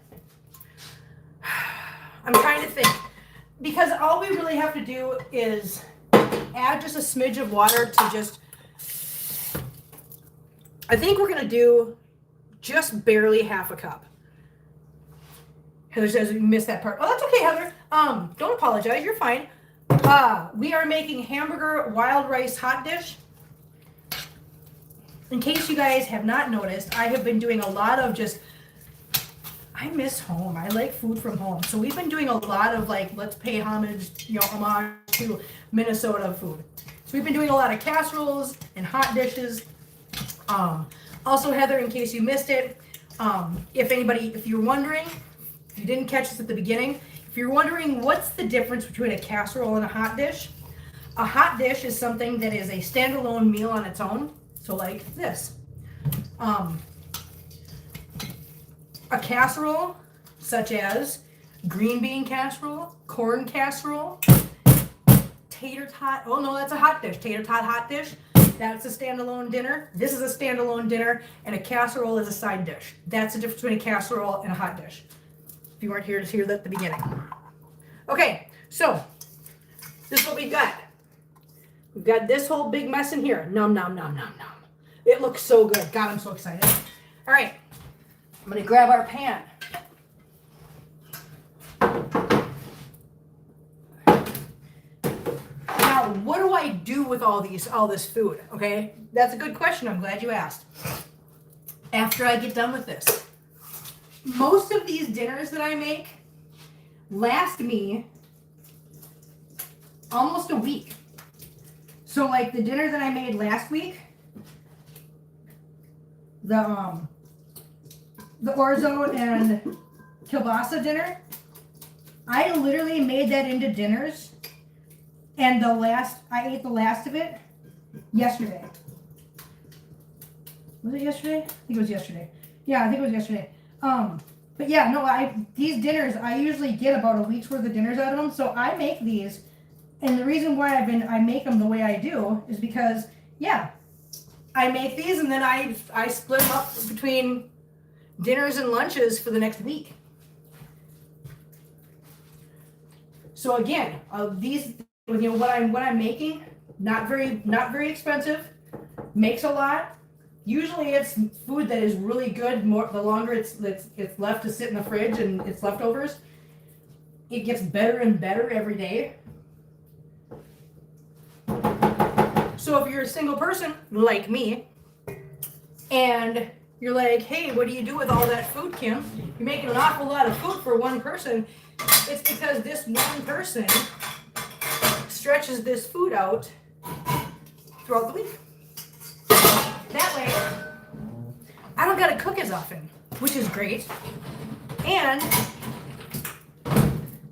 I'm trying to think, because all we really have to do is add just a smidge of water to just, I think we're going to do just barely half a cup. Heather says we missed that part. Oh, that's okay, Heather. Don't apologize. You're fine. We are making hamburger wild rice hot dish. In case you guys have not noticed, I have been doing a lot of I miss home. I like food from home. So we've been doing a lot of let's pay homage to Minnesota food. So we've been doing a lot of casseroles and hot dishes. Also, Heather, in case you missed it, if you're wondering, if you didn't catch this at the beginning, if you're wondering what's the difference between a casserole and a hot dish is something that is a standalone meal on its own. So like this. A casserole, such as green bean casserole, corn casserole, tater tot. Oh no, that's a hot dish. Tater tot hot dish. That's a standalone dinner. This is a standalone dinner, and a casserole is a side dish. That's the difference between a casserole and a hot dish. If you weren't here to hear that at the beginning. Okay, so this is what we've got. We've got this whole big mess in here. Nom, nom, nom, nom, nom. It looks so good. God, I'm so excited. All right, I'm going to grab our pan. Now, what do I do with all this food? Okay, that's a good question. I'm glad you asked. After I get done with this, most of these dinners that I make last me almost a week. So like the dinner that I made last week, the orzo and kielbasa dinner, I literally made that into dinners, and I ate the last of it yesterday. Was it yesterday? I think it was yesterday. Yeah, I think it was yesterday. But yeah, no, these dinners, I usually get about a week's worth of dinners out of them, so I make these, and the reason why I make them the way I do is because, yeah, I make these and then I split them up between dinners and lunches for the next week. So again, these, what I'm making, not very expensive, makes a lot. Usually it's food that is really good. The longer it's left to sit in the fridge and it's leftovers, it gets better and better every day. So if you're a single person like me, and you're like, hey, what do you do with all that food, Kim? You're making an awful lot of food for one person. It's because this one person stretches this food out throughout the week. That way, I don't gotta cook as often, which is great. And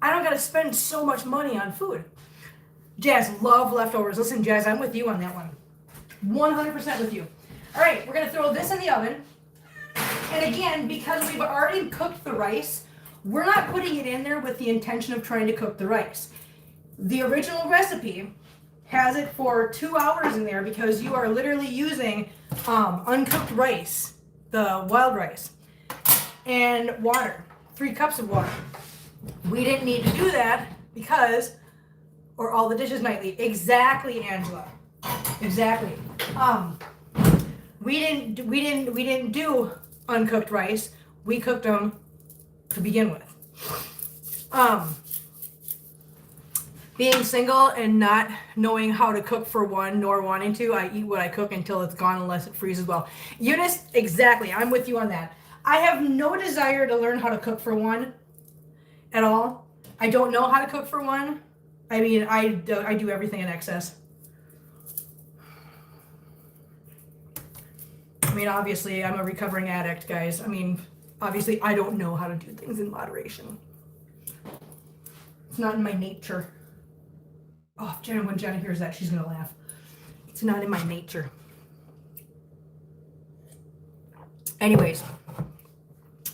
I don't gotta spend so much money on food. Jazz, love leftovers. Listen, Jazz, I'm with you on that one. 100% with you. All right, we're gonna throw this in the oven. And again, because we've already cooked the rice, we're not putting it in there with the intention of trying to cook the rice. The original recipe has it for 2 hours in there because you are literally using uncooked rice, the wild rice, and water, 3 cups of water. We didn't need to do that because, or all the dishes might leave. Exactly, Angela. Exactly. We didn't do uncooked rice. We cooked them to begin with. Being single and not knowing how to cook for one nor wanting to, I eat what I cook until it's gone unless it freezes well. Eunice, exactly. I'm with you on that. I have no desire to learn how to cook for one at all. I don't know how to cook for one. I mean, I do everything in excess. I mean, obviously, I'm a recovering addict, guys. I mean, obviously, I don't know how to do things in moderation. It's not in my nature. Oh, when Jenna hears that, she's going to laugh. It's not in my nature. Anyways,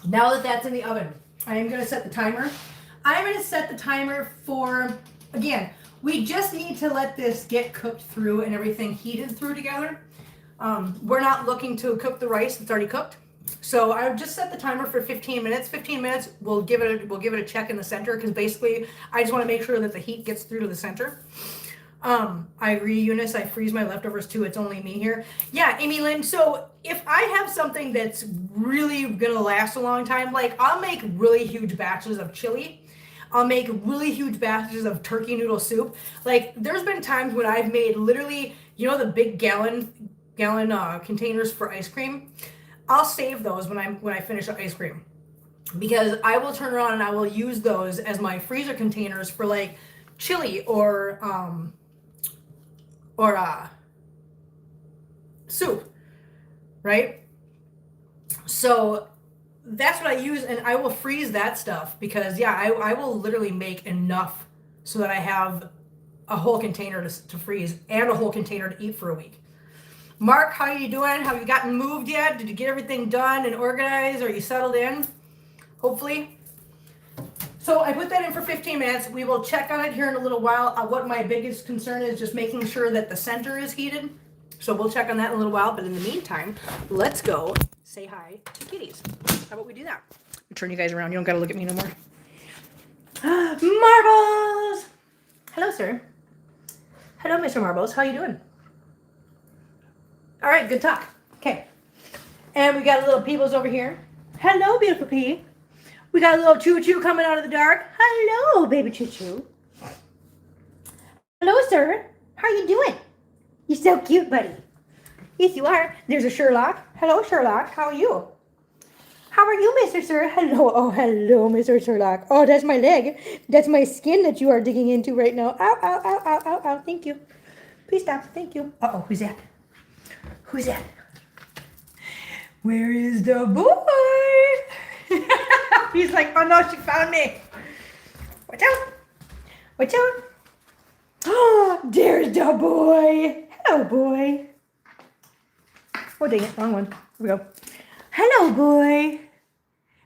now that that's in the oven, I am going to set the timer. I'm going to set the timer for, again, we just need to let this get cooked through and everything heated through together. We're not looking to cook the rice that's already cooked. So I've just set the timer for 15 minutes. 15 minutes, we'll give it a check in the center because basically I just want to make sure that the heat gets through to the center. I agree, Eunice. I freeze my leftovers too. It's only me here. Yeah, Amy Lynn. So if I have something that's really gonna last a long time, like I'll make really huge batches of chili. I'll make really huge batches of turkey noodle soup. Like there's been times when I've made literally, you know, the big gallon containers for ice cream. I'll save those when I finish the ice cream because I will turn around and I will use those as my freezer containers for like chili or soup, right? So that's what I use, and I will freeze that stuff because yeah, I will literally make enough so that I have a whole container to freeze and a whole container to eat for a week. Mark, how are you doing? Have you gotten moved yet? Did you get everything done and organized? Are you settled in? Hopefully. So I put that in for 15 minutes. We will check on it here in a little while. What my biggest concern is just making sure that the center is heated. So we'll check on that in a little while. But in the meantime, let's go say hi to kitties. How about we do that? I'll turn you guys around. You don't got to look at me no more. Marbles! Hello, sir. Hello, Mr. Marbles. How you doing? All right, good talk. Okay. And we got a little Peebles over here. Hello, beautiful Pea. We got a little Choo Choo coming out of the dark. Hello, baby Choo Choo. Hello, sir. How are you doing? You're so cute, buddy. Yes, you are. There's a Sherlock. Hello, Sherlock. How are you? How are you, Mr. Sir? Hello. Oh, hello, Mr. Sherlock. Oh, that's my leg. That's my skin that you are digging into right now. Ow, ow, ow, ow, ow, ow. Thank you. Please stop. Thank you. Uh-oh, who's that? Who's that? Where is the boy? He's like, oh no, she found me. Watch out. Watch out. Oh, there's the boy. Hello, boy. Oh, dang it. Wrong one. Here we go. Hello, boy.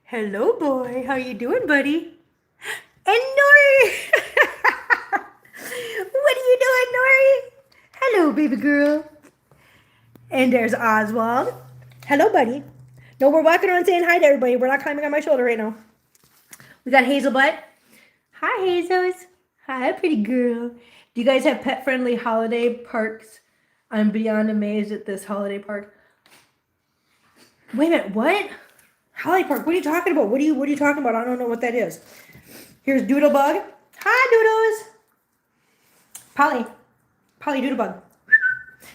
Hello, boy. How you doing, buddy? And Nori. What are you doing, Nori? Hello, baby girl. And there's Oswald. Hello, buddy. No, we're walking around saying hi to everybody. We're not climbing on my shoulder right now. We got Hazelbutt. Hi, Hazels. Hi, pretty girl. Do you guys have pet-friendly holiday parks? I'm beyond amazed at this holiday park. Wait a minute, what? Holiday park? What are you talking about? What are you talking about? I don't know what that is. Here's Doodlebug. Hi, Doodles. Polly Doodlebug.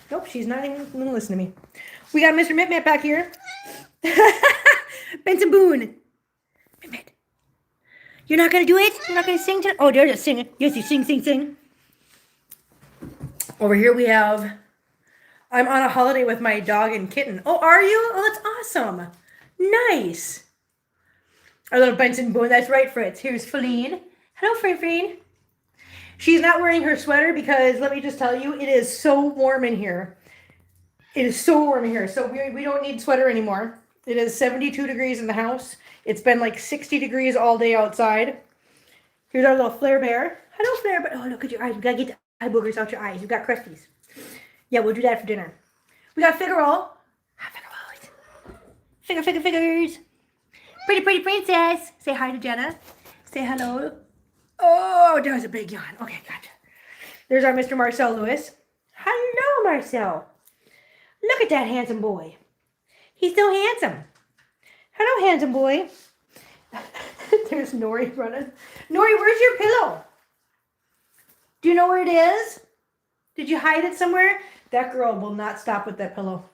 Nope, she's not even going to listen to me. We got Mr. Mitmit back here. Benson Boone. Mitmit. You're not going to do it? You're not going to sing tonight? Oh, there's a singing. Yes, you sing. Over here we have I'm on a holiday with my dog and kitten. Oh, are you? Oh, that's awesome. Nice. Our little Benson Boone. That's right, Fritz. Here's Feline. Hello, Feline. She's not wearing her sweater because, let me just tell you, it is so warm in here. It is so warm in here. So we don't need sweater anymore. It is 72 degrees in the house. It's been like 60 degrees all day outside. Here's our little Flare Bear. Hello, Flare Bear. Oh, look at your eyes. We got to get the eye boogers out your eyes. You've got crusties. Yeah, we'll do that for dinner. We got Figaro. Figures. Pretty princess. Say hi to Jenna. Say hello. Oh, that was a big yawn. Okay, gotcha. There's our Mr. Marcel Lewis. Hello, Marcel. Look at that handsome boy. He's so handsome. Hello, handsome boy. There's Nori running. Nori, where's your pillow? Do you know where it is? Did you hide it somewhere? That girl will not stop with that pillow.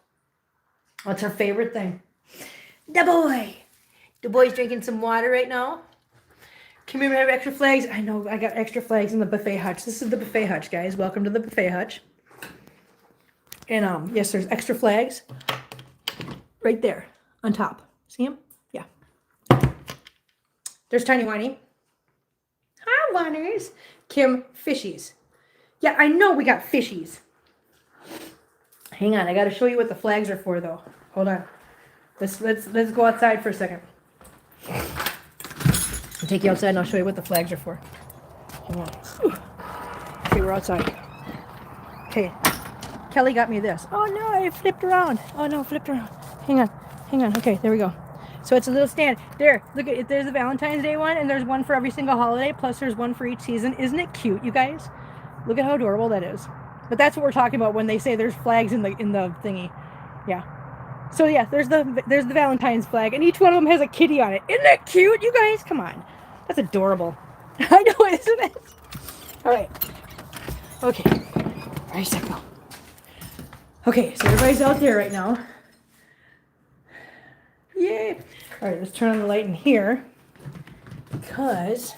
What's her favorite thing? The boy. The boy's drinking some water right now. Can we have extra flags? I know, I got extra flags in the buffet hutch. This is the buffet hutch, guys. Welcome to the buffet hutch. And yes, there's extra flags right there on top. See them? Yeah. There's Tiny Whiny. Hi, Whiners. Kim, fishies. Yeah, I know we got fishies. Hang on, I got to show you what the flags are for, though. Hold on. Let's go outside for a second. I'll take you outside and I'll show you what the flags are for. Hold on. Whew. Okay, we're outside. Okay, Kelly got me this. Oh no, I flipped around. Oh no, flipped around. Hang on. Okay, there we go. So it's a little stand. There, look at it. There's a Valentine's Day one, and there's one for every single holiday. Plus, there's one for each season. Isn't it cute, you guys? Look at how adorable that is. But that's what we're talking about when they say there's flags in the thingy. Yeah. So yeah, there's the Valentine's flag, and each one of them has a kitty on it. Isn't that cute, you guys? Come on, that's adorable. I know, isn't it? All right. Okay. Ready, set, go. Okay, so everybody's out there right now. Yay! All right, let's turn on the light in here because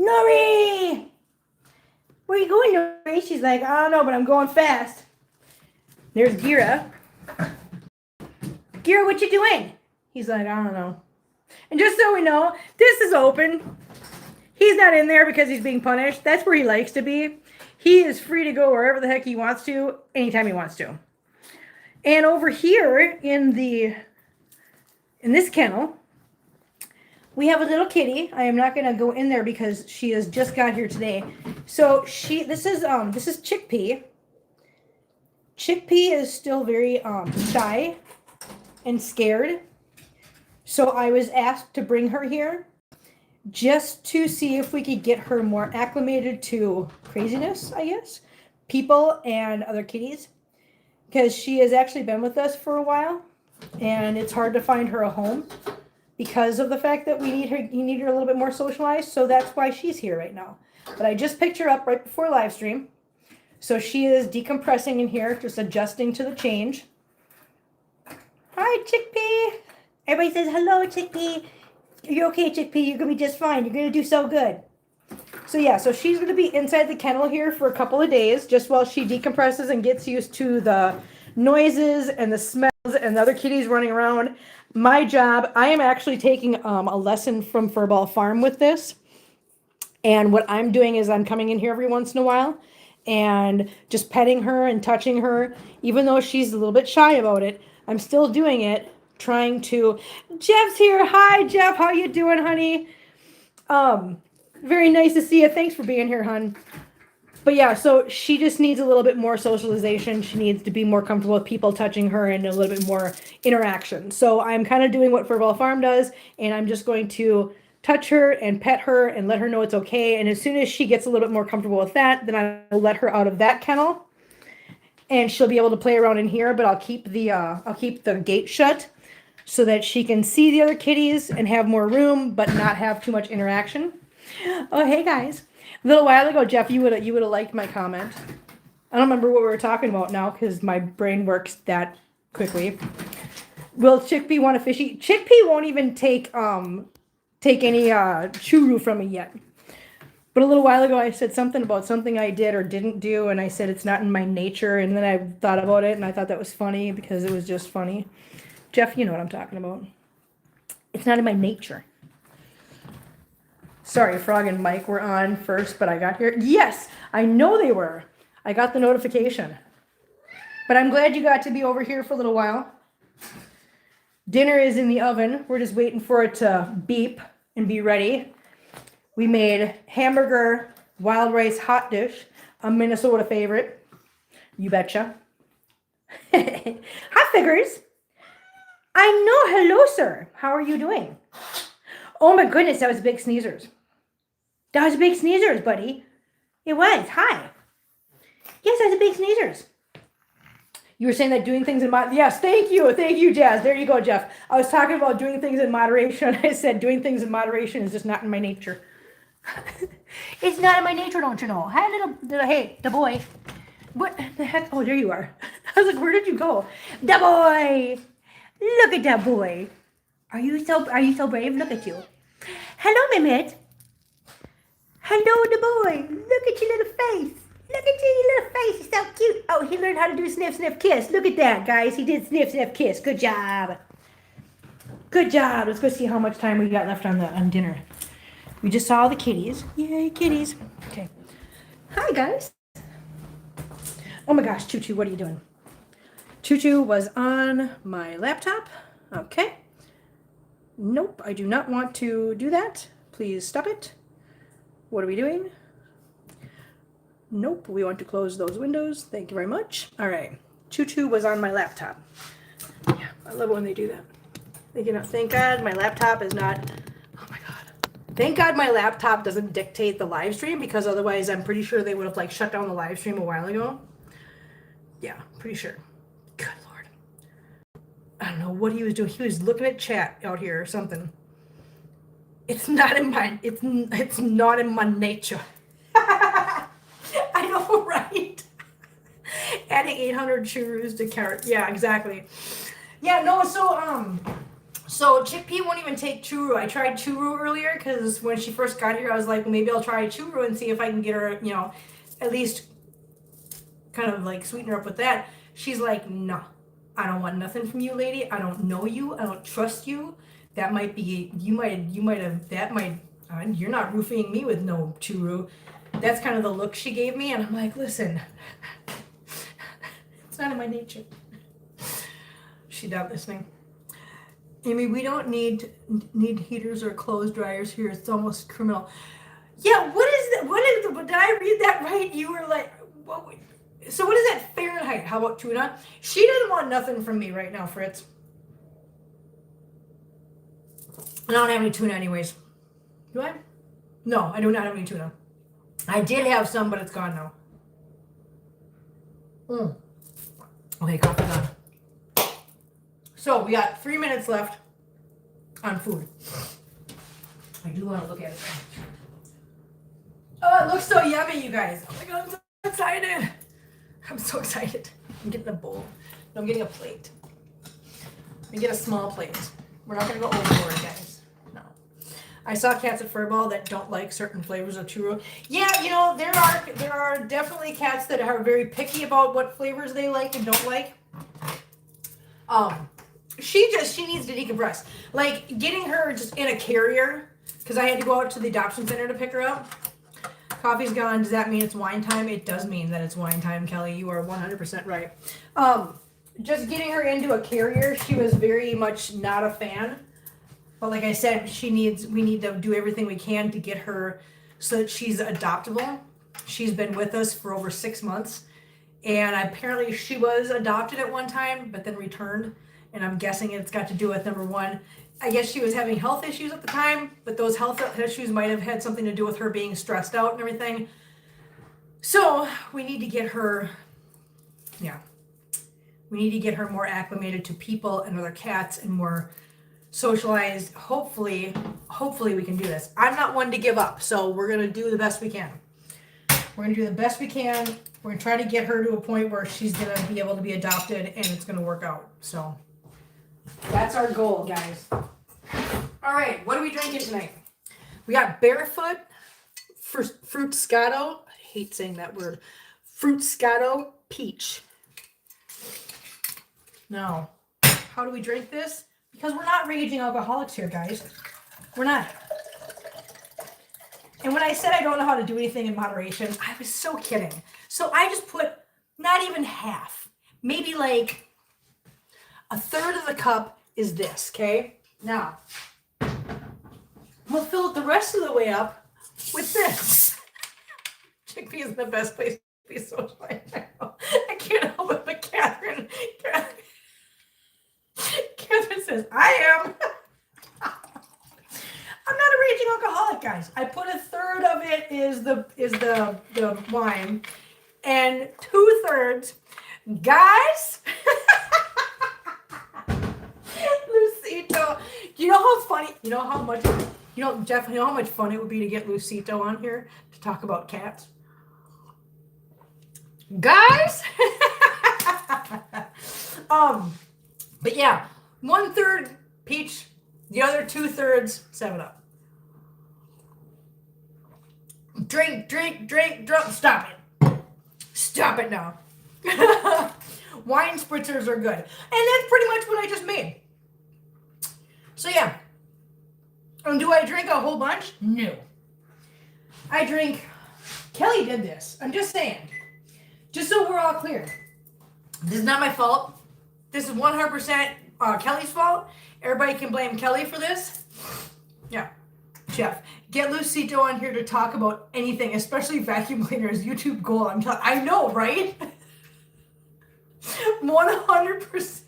Nori, where are you going, Nori? She's like, I don't know, but I'm going fast. There's Gira. Gira, what you doing? He's like, I don't know. And just so we know, this is open. He's not in there because he's being punished. That's where he likes to be. He is free to go wherever the heck he wants to, anytime he wants to. And over here in this kennel, we have a little kitty. I am not going to go in there because she has just got here today. So this is Chickpea. Chickpea is still very shy and scared. So I was asked to bring her here just to see if we could get her more acclimated to craziness, I guess, people and other kitties, because she has actually been with us for a while and it's hard to find her a home because of the fact that you need her a little bit more socialized. So that's why she's here right now. But I just picked her up right before live stream. So she is decompressing in here, just adjusting to the change. Hi, Chickpea. Everybody says hello, Chickpea. You're okay, Chickpea. You're going to be just fine. You're going to do so good. So yeah, so she's going to be inside the kennel here for a couple of days, just while she decompresses and gets used to the noises and the smells and the other kitties running around. My job, I am actually taking a lesson from Furball Farm with this. And what I'm doing is I'm coming in here every once in a while and just petting her and touching her. Even though she's a little bit shy about it, I'm still doing it, trying to... Jeff's here. Hi, Jeff. How you doing, honey? Very nice to see you. Thanks for being here, hon. But yeah, so she just needs a little bit more socialization. She needs to be more comfortable with people touching her and a little bit more interaction. So I'm kind of doing what Furball Farm does, and I'm just going to touch her and pet her and let her know it's okay. And as soon as she gets a little bit more comfortable with that, then I'll let her out of that kennel, and she'll be able to play around in here. But I'll keep the gate shut so that she can see the other kitties and have more room, but not have too much interaction. Oh, hey guys. A little while ago, Jeff, you would have liked my comment. I don't remember what we were talking about now because my brain works that quickly. Will Chickpea want a fishy? Chickpea won't even take any churu from me yet. But a little while ago, I said something about something I did or didn't do, and I said it's not in my nature, and then I thought about it, and I thought that was funny because it was just funny. Jeff, you know what I'm talking about. It's not in my nature. Sorry, Frog and Mike were on first, but I got here. Yes, I know they were. I got the notification. But I'm glad you got to be over here for a little while. Dinner is in the oven. We're just waiting for it to beep and be ready. We made hamburger wild rice Hotdish, a Minnesota favorite. You betcha. Hi, Figures. I know. Hello, sir. How are you doing? Oh, my goodness. That was big sneezers. That was big sneezers, buddy. It was. Hi. Yes, that was a big sneezers. You were saying that doing things in yes, thank you, Jazz. There you go, Jeff. I was talking about doing things in moderation. I said doing things in moderation is just not in my nature. It's not in my nature, don't you know? Hi, hey, the boy. What the heck? Oh, there you are. I was like, where did you go? The boy. Look at that boy. Are you so brave? Look at you. Hello, Mehmet. Hello, the boy. Look at your little face. Look at your little face. He's so cute. Oh, he learned how to do sniff, sniff, kiss. Look at that, guys. He did sniff, sniff, kiss. Good job. Good job. Let's go see how much time we got left on dinner. We just saw the kitties. Yay, kitties. Okay. Hi, guys. Oh, my gosh. Choo-Choo, what are you doing? Choo-Choo was on my laptop. Okay. Nope, I do not want to do that. Please stop it. What are we doing? Nope, we want to close those windows. Thank you very much. All right, Choo-Choo was on my laptop. Yeah, I love it when they do that. Thank God my laptop is not, oh my God. Thank God my laptop doesn't dictate the live stream, because otherwise I'm pretty sure they would have shut down the live stream a while ago. Yeah, pretty sure. Good Lord. I don't know what he was doing. He was looking at chat out here or something. It's not in my, it's not in my nature. I know, right? Adding 800 churros to carrot. Yeah, exactly. Yeah, no, so Chickpea won't even take churro. I tried churro earlier because when she first got here, I was like, well, maybe I'll try churro and see if I can get her, at least kind of sweeten her up with that. She's like, no, I don't want nothing from you, lady. I don't know you. I don't trust you. That might be, you might have, you're not roofing me with no churro. That's kind of the look she gave me, and I'm like, listen, it's not in my nature. She's not listening. Amy, we don't need heaters or clothes dryers here. It's almost criminal. Yeah, did I read that right? You were like, what? So what is that Fahrenheit? How about tuna? She doesn't want nothing from me right now, Fritz. I don't have any tuna anyways. Do I? No, I do not have any tuna. I did have some, but it's gone now. Okay, coffee done. So we got 3 minutes left on food. I do want to look at it. Oh, it looks so yummy, you guys. Oh my God, I'm so excited. I'm so excited. I'm getting a bowl. No, I'm getting a plate. I get a small plate. We're not going to go overboard, guys. No. I saw cats at Furball that don't like certain flavors of churro. Yeah, there are definitely cats that are very picky about what flavors they like and don't like. She needs to decompress. Getting her just in a carrier, because I had to go out to the adoption center to pick her up. Coffee's gone. Does that mean it's wine time? It does mean that it's wine time, Kelly. You are 100% right. Just getting her into a carrier, she was very much not a fan. But like I said, we need to do everything we can to get her so that she's adoptable. She's been with us for over 6 months. And apparently she was adopted at one time, but then returned. And I'm guessing it's got to do with, number one, I guess she was having health issues at the time, but those health issues might have had something to do with her being stressed out and everything. So we need to get her, we need to get her more acclimated to people and other cats and more socialized. Hopefully we can do this. I'm not one to give up, so we're going to do the best we can. We're going to do the best we can. We're going to try to get her to a point where she's going to be able to be adopted and it's going to work out. So that's our goal, guys. All right, what are we drinking tonight? We got Barefoot Fruitscato. I hate saying that word. Fruitscato peach. Now, how do we drink this? Because we're not raging alcoholics here, guys. We're not. And when I said I don't know how to do anything in moderation, I was so kidding. So I just put not even half, maybe like a third of the cup is this, okay? Now, we'll fill it the rest of the way up with this. Chickpea is the best place to be social. I can't help it, but Catherine says, I am. I'm not a raging alcoholic, guys. I put a third of it is the wine, and 2/3, guys. Lucito, you know how funny? You know how much? Jeff, you know how much fun it would be to get Lucito on here to talk about cats, guys. But yeah, 1/3 peach, the other 2/3 7-Up. Drink. Stop it now. Wine spritzers are good. And that's pretty much what I just made. So yeah. And do I drink a whole bunch? No. Kelly did this. I'm just saying. Just so we're all clear. This is not my fault. This is 100% Kelly's fault. Everybody can blame Kelly for this. Yeah. Jeff, get Lucito on here to talk about anything, especially vacuum cleaners. YouTube goal. I know, right? 100%.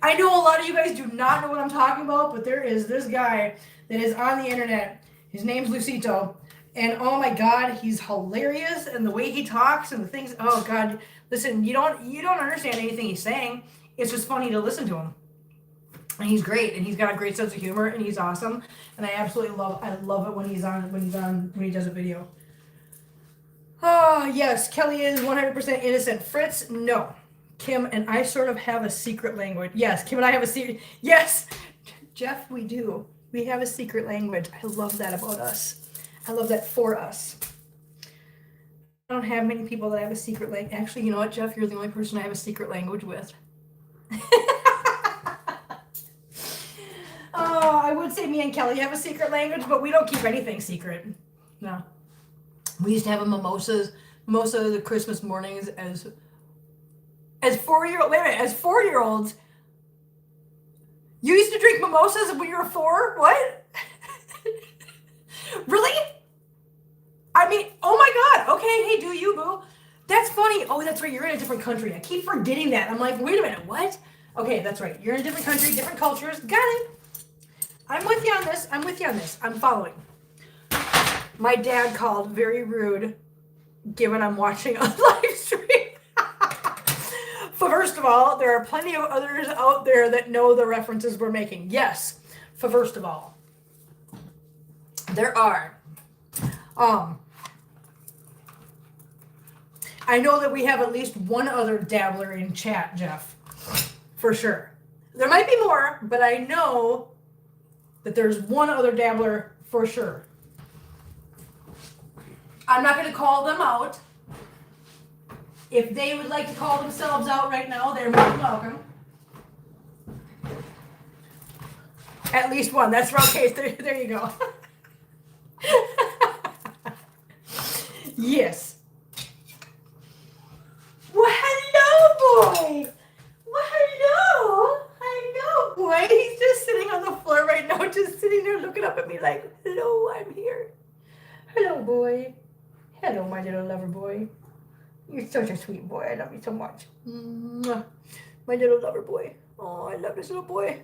I know a lot of you guys do not know what I'm talking about, but there is this guy that is on the internet. His name's Lucito, and oh my God, he's hilarious, and the way he talks and the things. Oh God, listen, you don't understand anything he's saying. It's just funny to listen to him. And he's great, and he's got a great sense of humor, and he's awesome. And I absolutely love it when he does a video. Oh yes, Kelly is 100% innocent. Fritz, no. Kim and I sort of have a secret language. Yes, Kim and I have a secret. Yes, Jeff, we do. We have a secret language. I love that about us. I love that for us. I don't have many people that have a secret language. Actually, you know what, Jeff? You're the only person I have a secret language with. Oh, I would say me and Kelly have a secret language, but we don't keep anything secret. No. We used to have a mimosa the Christmas mornings as 4-year-olds. You used to drink mimosas when you were 4? What? Really? I mean, oh my God. Okay, hey, do you, boo? That's funny. Oh, that's right. You're in a different country. I keep forgetting that. I'm like, wait a minute. What? Okay, that's right. You're in a different country, different cultures. Got it. I'm with you on this. I'm following. My dad called very rude, given I'm watching a live stream. First of all, there are plenty of others out there that know the references we're making. Yes, first of all. There are. I know that we have at least one other dabbler in chat, Jeff. For sure. There might be more, but I know that there's one other dabbler for sure. I'm not going to call them out. If they would like to call themselves out right now, they're more than welcome. At least one. That's right. Okay, there you go. Yes. Well, hello, boy. Well, hello, boy. He's just sitting on the floor right now, just sitting there looking up at me like, hello, I'm here. Hello, boy. Hello, my little lover boy. You're such a sweet boy. I love you so much. Mwah. My little lover boy. Oh, I love this little boy.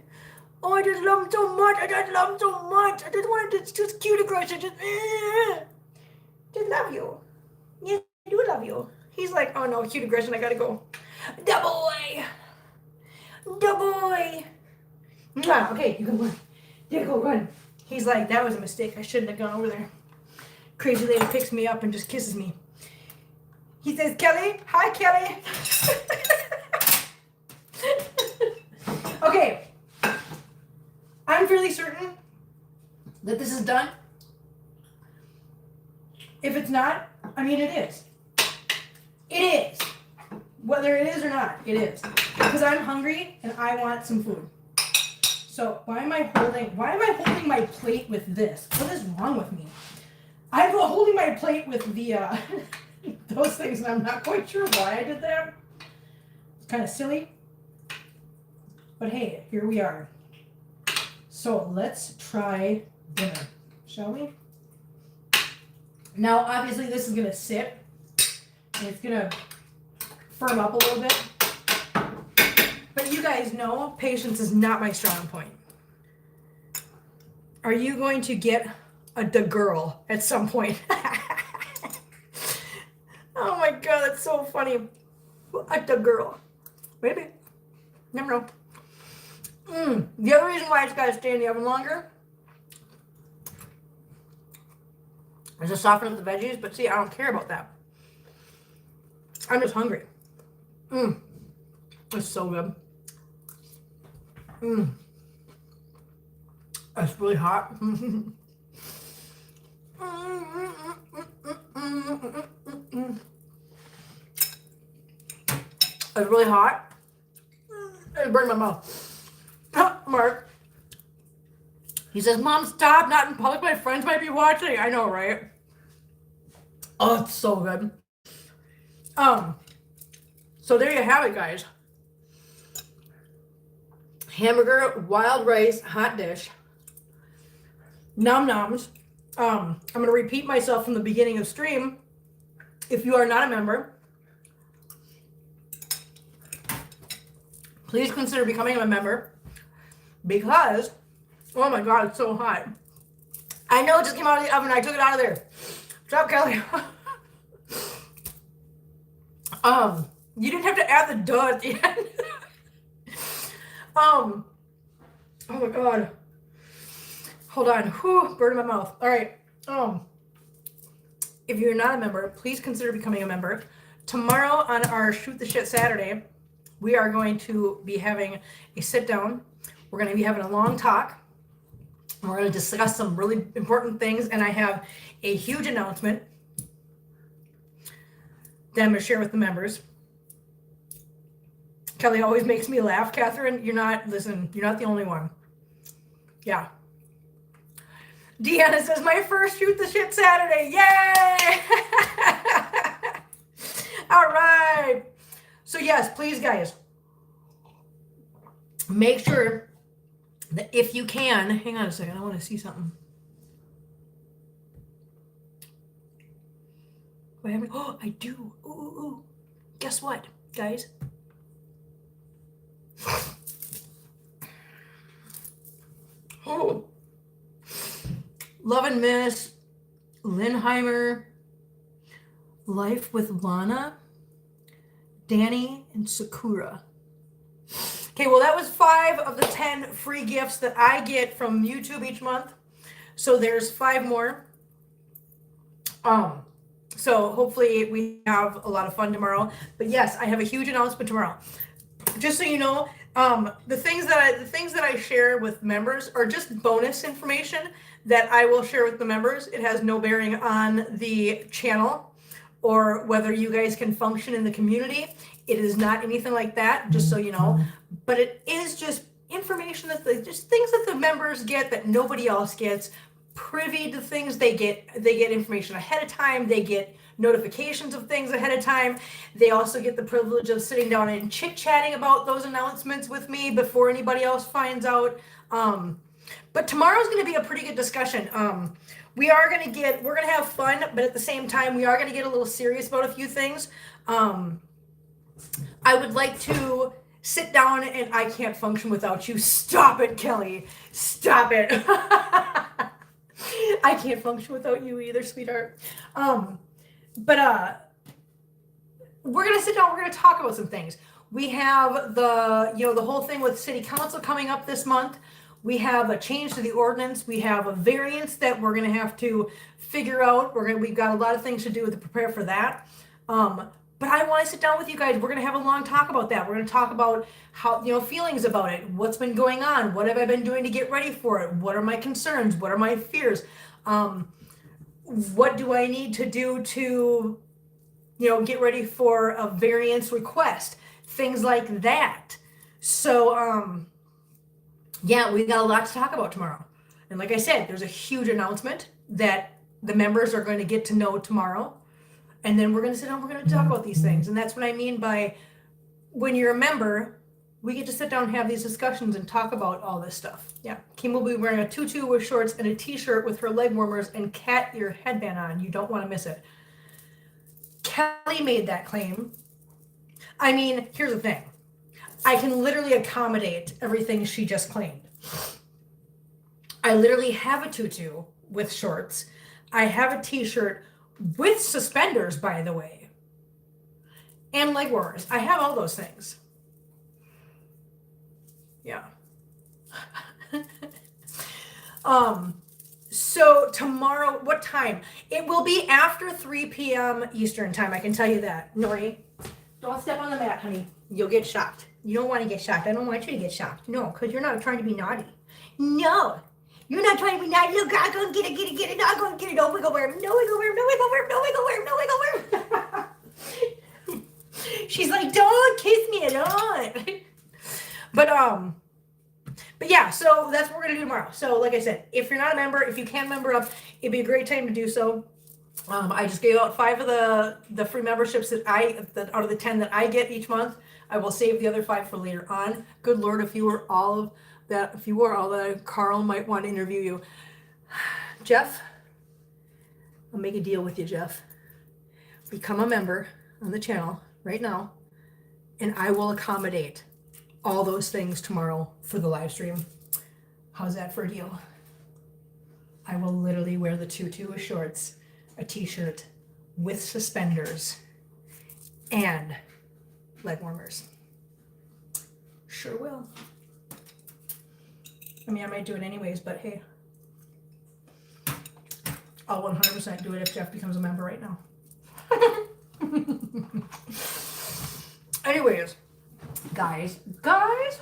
Oh, I just love him so much. I just want to just cute aggression. Just love you. Yeah, I do love you. He's like, oh no, cute aggression. I gotta go. Da boy. Mwah. Okay, you can run. Yeah, go run. He's like, that was a mistake. I shouldn't have gone over there. Crazy lady picks me up and just kisses me. He says, Kelly, hi, Kelly. Okay. I'm fairly certain that this is done. it's not, I mean, it is. It is. Whether it is or not, it is. Because I'm hungry and I want some food. So why am I holding my plate with this? What is wrong with me? I'm holding my plate with the those things, and I'm not quite sure why I did that. It's kind of silly. But hey, here we are. So let's try dinner, shall we? Now, obviously, this is going to sit, and it's going to firm up a little bit. But you guys know patience is not my strong point. Are you going to get a da girl at some point? Oh my god, that's so funny. A da girl. Maybe. Never know. The other reason why it's got to stay in the oven longer is to soften up the veggies, but see, I don't care about that. I'm just hungry. It's so good. It's really hot. It's really hot. It burned my mouth. Mark. He says, Mom, stop. Not in public. My friends might be watching. I know, right? Oh, it's so good. So there you have it, guys. Hamburger, wild rice, hot dish. Nom noms. I'm going to repeat myself from the beginning of stream. If you are not a member, please consider becoming a member because, oh my god, it's so hot. I know it just came out of the oven. I took it out of there. Stop, Kelly. You didn't have to add the duh at the end. Oh my god. Hold on. Whew, bird in my mouth. All right. If you're not a member, please consider becoming a member. Tomorrow on our Shoot the Shit Saturday, we are going to be having a sit down. We're going to be having a long talk. We're going to discuss some really important things, and I have a huge announcement that I'm going to share with the members. Kelly always makes me laugh. Catherine, you're not the only one. Yeah. Deanna says, my first Shoot the Shit Saturday. Yay! All right. So yes, please, guys, make sure that if you can, hang on a second, I want to see something. Oh, I do. Ooh. Guess what, guys? Oh. Love and Miss, Linheimer, Life with Lana, Danny, and Sakura. Okay, well, that was 5 of the 10 free gifts that I get from YouTube each month. So there's 5 more. So hopefully we have a lot of fun tomorrow. But yes, I have a huge announcement tomorrow. Just so you know, the things that I share with members are just bonus information that I will share with the members. It has no bearing on the channel or whether you guys can function in the community. It is not anything like that, just so you know. But it is just information just things that the members get that nobody else gets. Privy to things they get information ahead of time. They get notifications of things ahead of time. They also get the privilege of sitting down and chit-chatting about those announcements with me before anybody else finds out. But tomorrow's going to be a pretty good discussion. We're going to have fun, but at the same time, we are going to get a little serious about a few things. I would like to sit down and I can't function without you. Stop it, Kelly. Stop it. I can't function without you either, sweetheart. But we're going to sit down. We're going to talk about some things. We have the whole thing with city council coming up this month. We have a change to the ordinance. We have a variance that we're going to have to figure out. We've got a lot of things to do to prepare for that. But I want to sit down with you guys. We're going to have a long talk about that. We're going to talk about how, feelings about it. What's been going on? What have I been doing to get ready for it? What are my concerns? What are my fears? what do I need to do to, get ready for a variance request, things like that. So, yeah, we got a lot to talk about tomorrow. And like I said, there's a huge announcement that the members are going to get to know tomorrow. And then we're going to sit down, we're going to talk about these things. And that's what I mean by when you're a member, we get to sit down and have these discussions and talk about all this stuff. Yeah. Kim will be wearing a tutu with shorts and a t-shirt with her leg warmers and cat ear headband on. You don't want to miss it. Kelly made that claim. I mean, here's the thing. I can literally accommodate everything she just claimed. I literally have a tutu with shorts. I have a t-shirt with suspenders, by the way, and leg warmers. I have all those things. Yeah. So tomorrow, what time? It will be after 3 p.m. Eastern time. I can tell you that. Nori, don't step on the mat, honey. You'll get shocked. You don't want to get shocked. I don't want you to get shocked. No, because you're not trying to be naughty. No, you're not trying to be naughty. Look, I'm going to get it. No, I'm going to get it. No wiggle worm. No wiggle worm. No wiggle worm. No wiggle worm. No wiggle worm. She's like, don't kiss me at all. But yeah, so that's what we're gonna do tomorrow. So like I said, if you're not a member, if you can member up, it'd be a great time to do so. I just gave out 5 of the free memberships that out of the 10 that I get each month. I will save the other 5 for later on. Good Lord, if you were all of that, Carl might want to interview you. Jeff, I'll make a deal with you, Jeff. Become a member on the channel right now, and I will accommodate all those things tomorrow for the live stream. How's that for a deal? I will literally wear the tutu with shorts, a t-shirt with suspenders, and leg warmers. Sure will. I mean, I might do it anyways, but hey, I'll 100% do it if Jeff becomes a member right now. Anyways, guys, I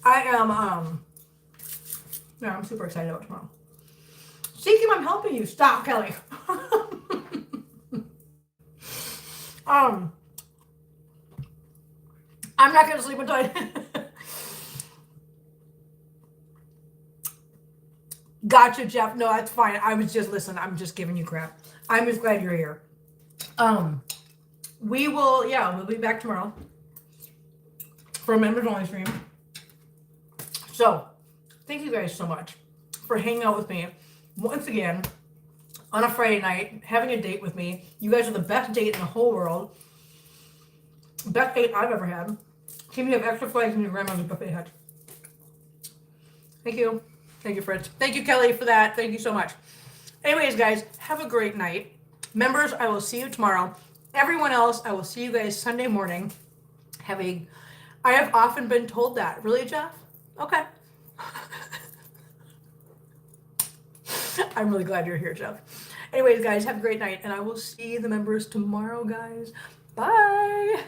am, yeah, I'm super excited about tomorrow. See, Kim, I'm helping you. Stop, Kelly. I'm not gonna sleep until I Gotcha, Jeff. No, that's fine. I'm just giving you crap. I'm just glad you're here. We'll be back tomorrow for a members only stream. So, thank you guys so much for hanging out with me once again on a Friday night, having a date with me. You guys are the best date in the whole world. Best date I've ever had. Kim, you have extra flags in your grandmother's buffet hut. Thank you. Thank you, Fritz. Thank you, Kelly, for that. Thank you so much. Anyways, guys, have a great night. Members, I will see you tomorrow. Everyone else, I will see you guys Sunday morning. I have often been told that. Really, Jeff? Okay. I'm really glad you're here, Jeff. Anyways, guys, have a great night, and I will see the members tomorrow, guys. Bye.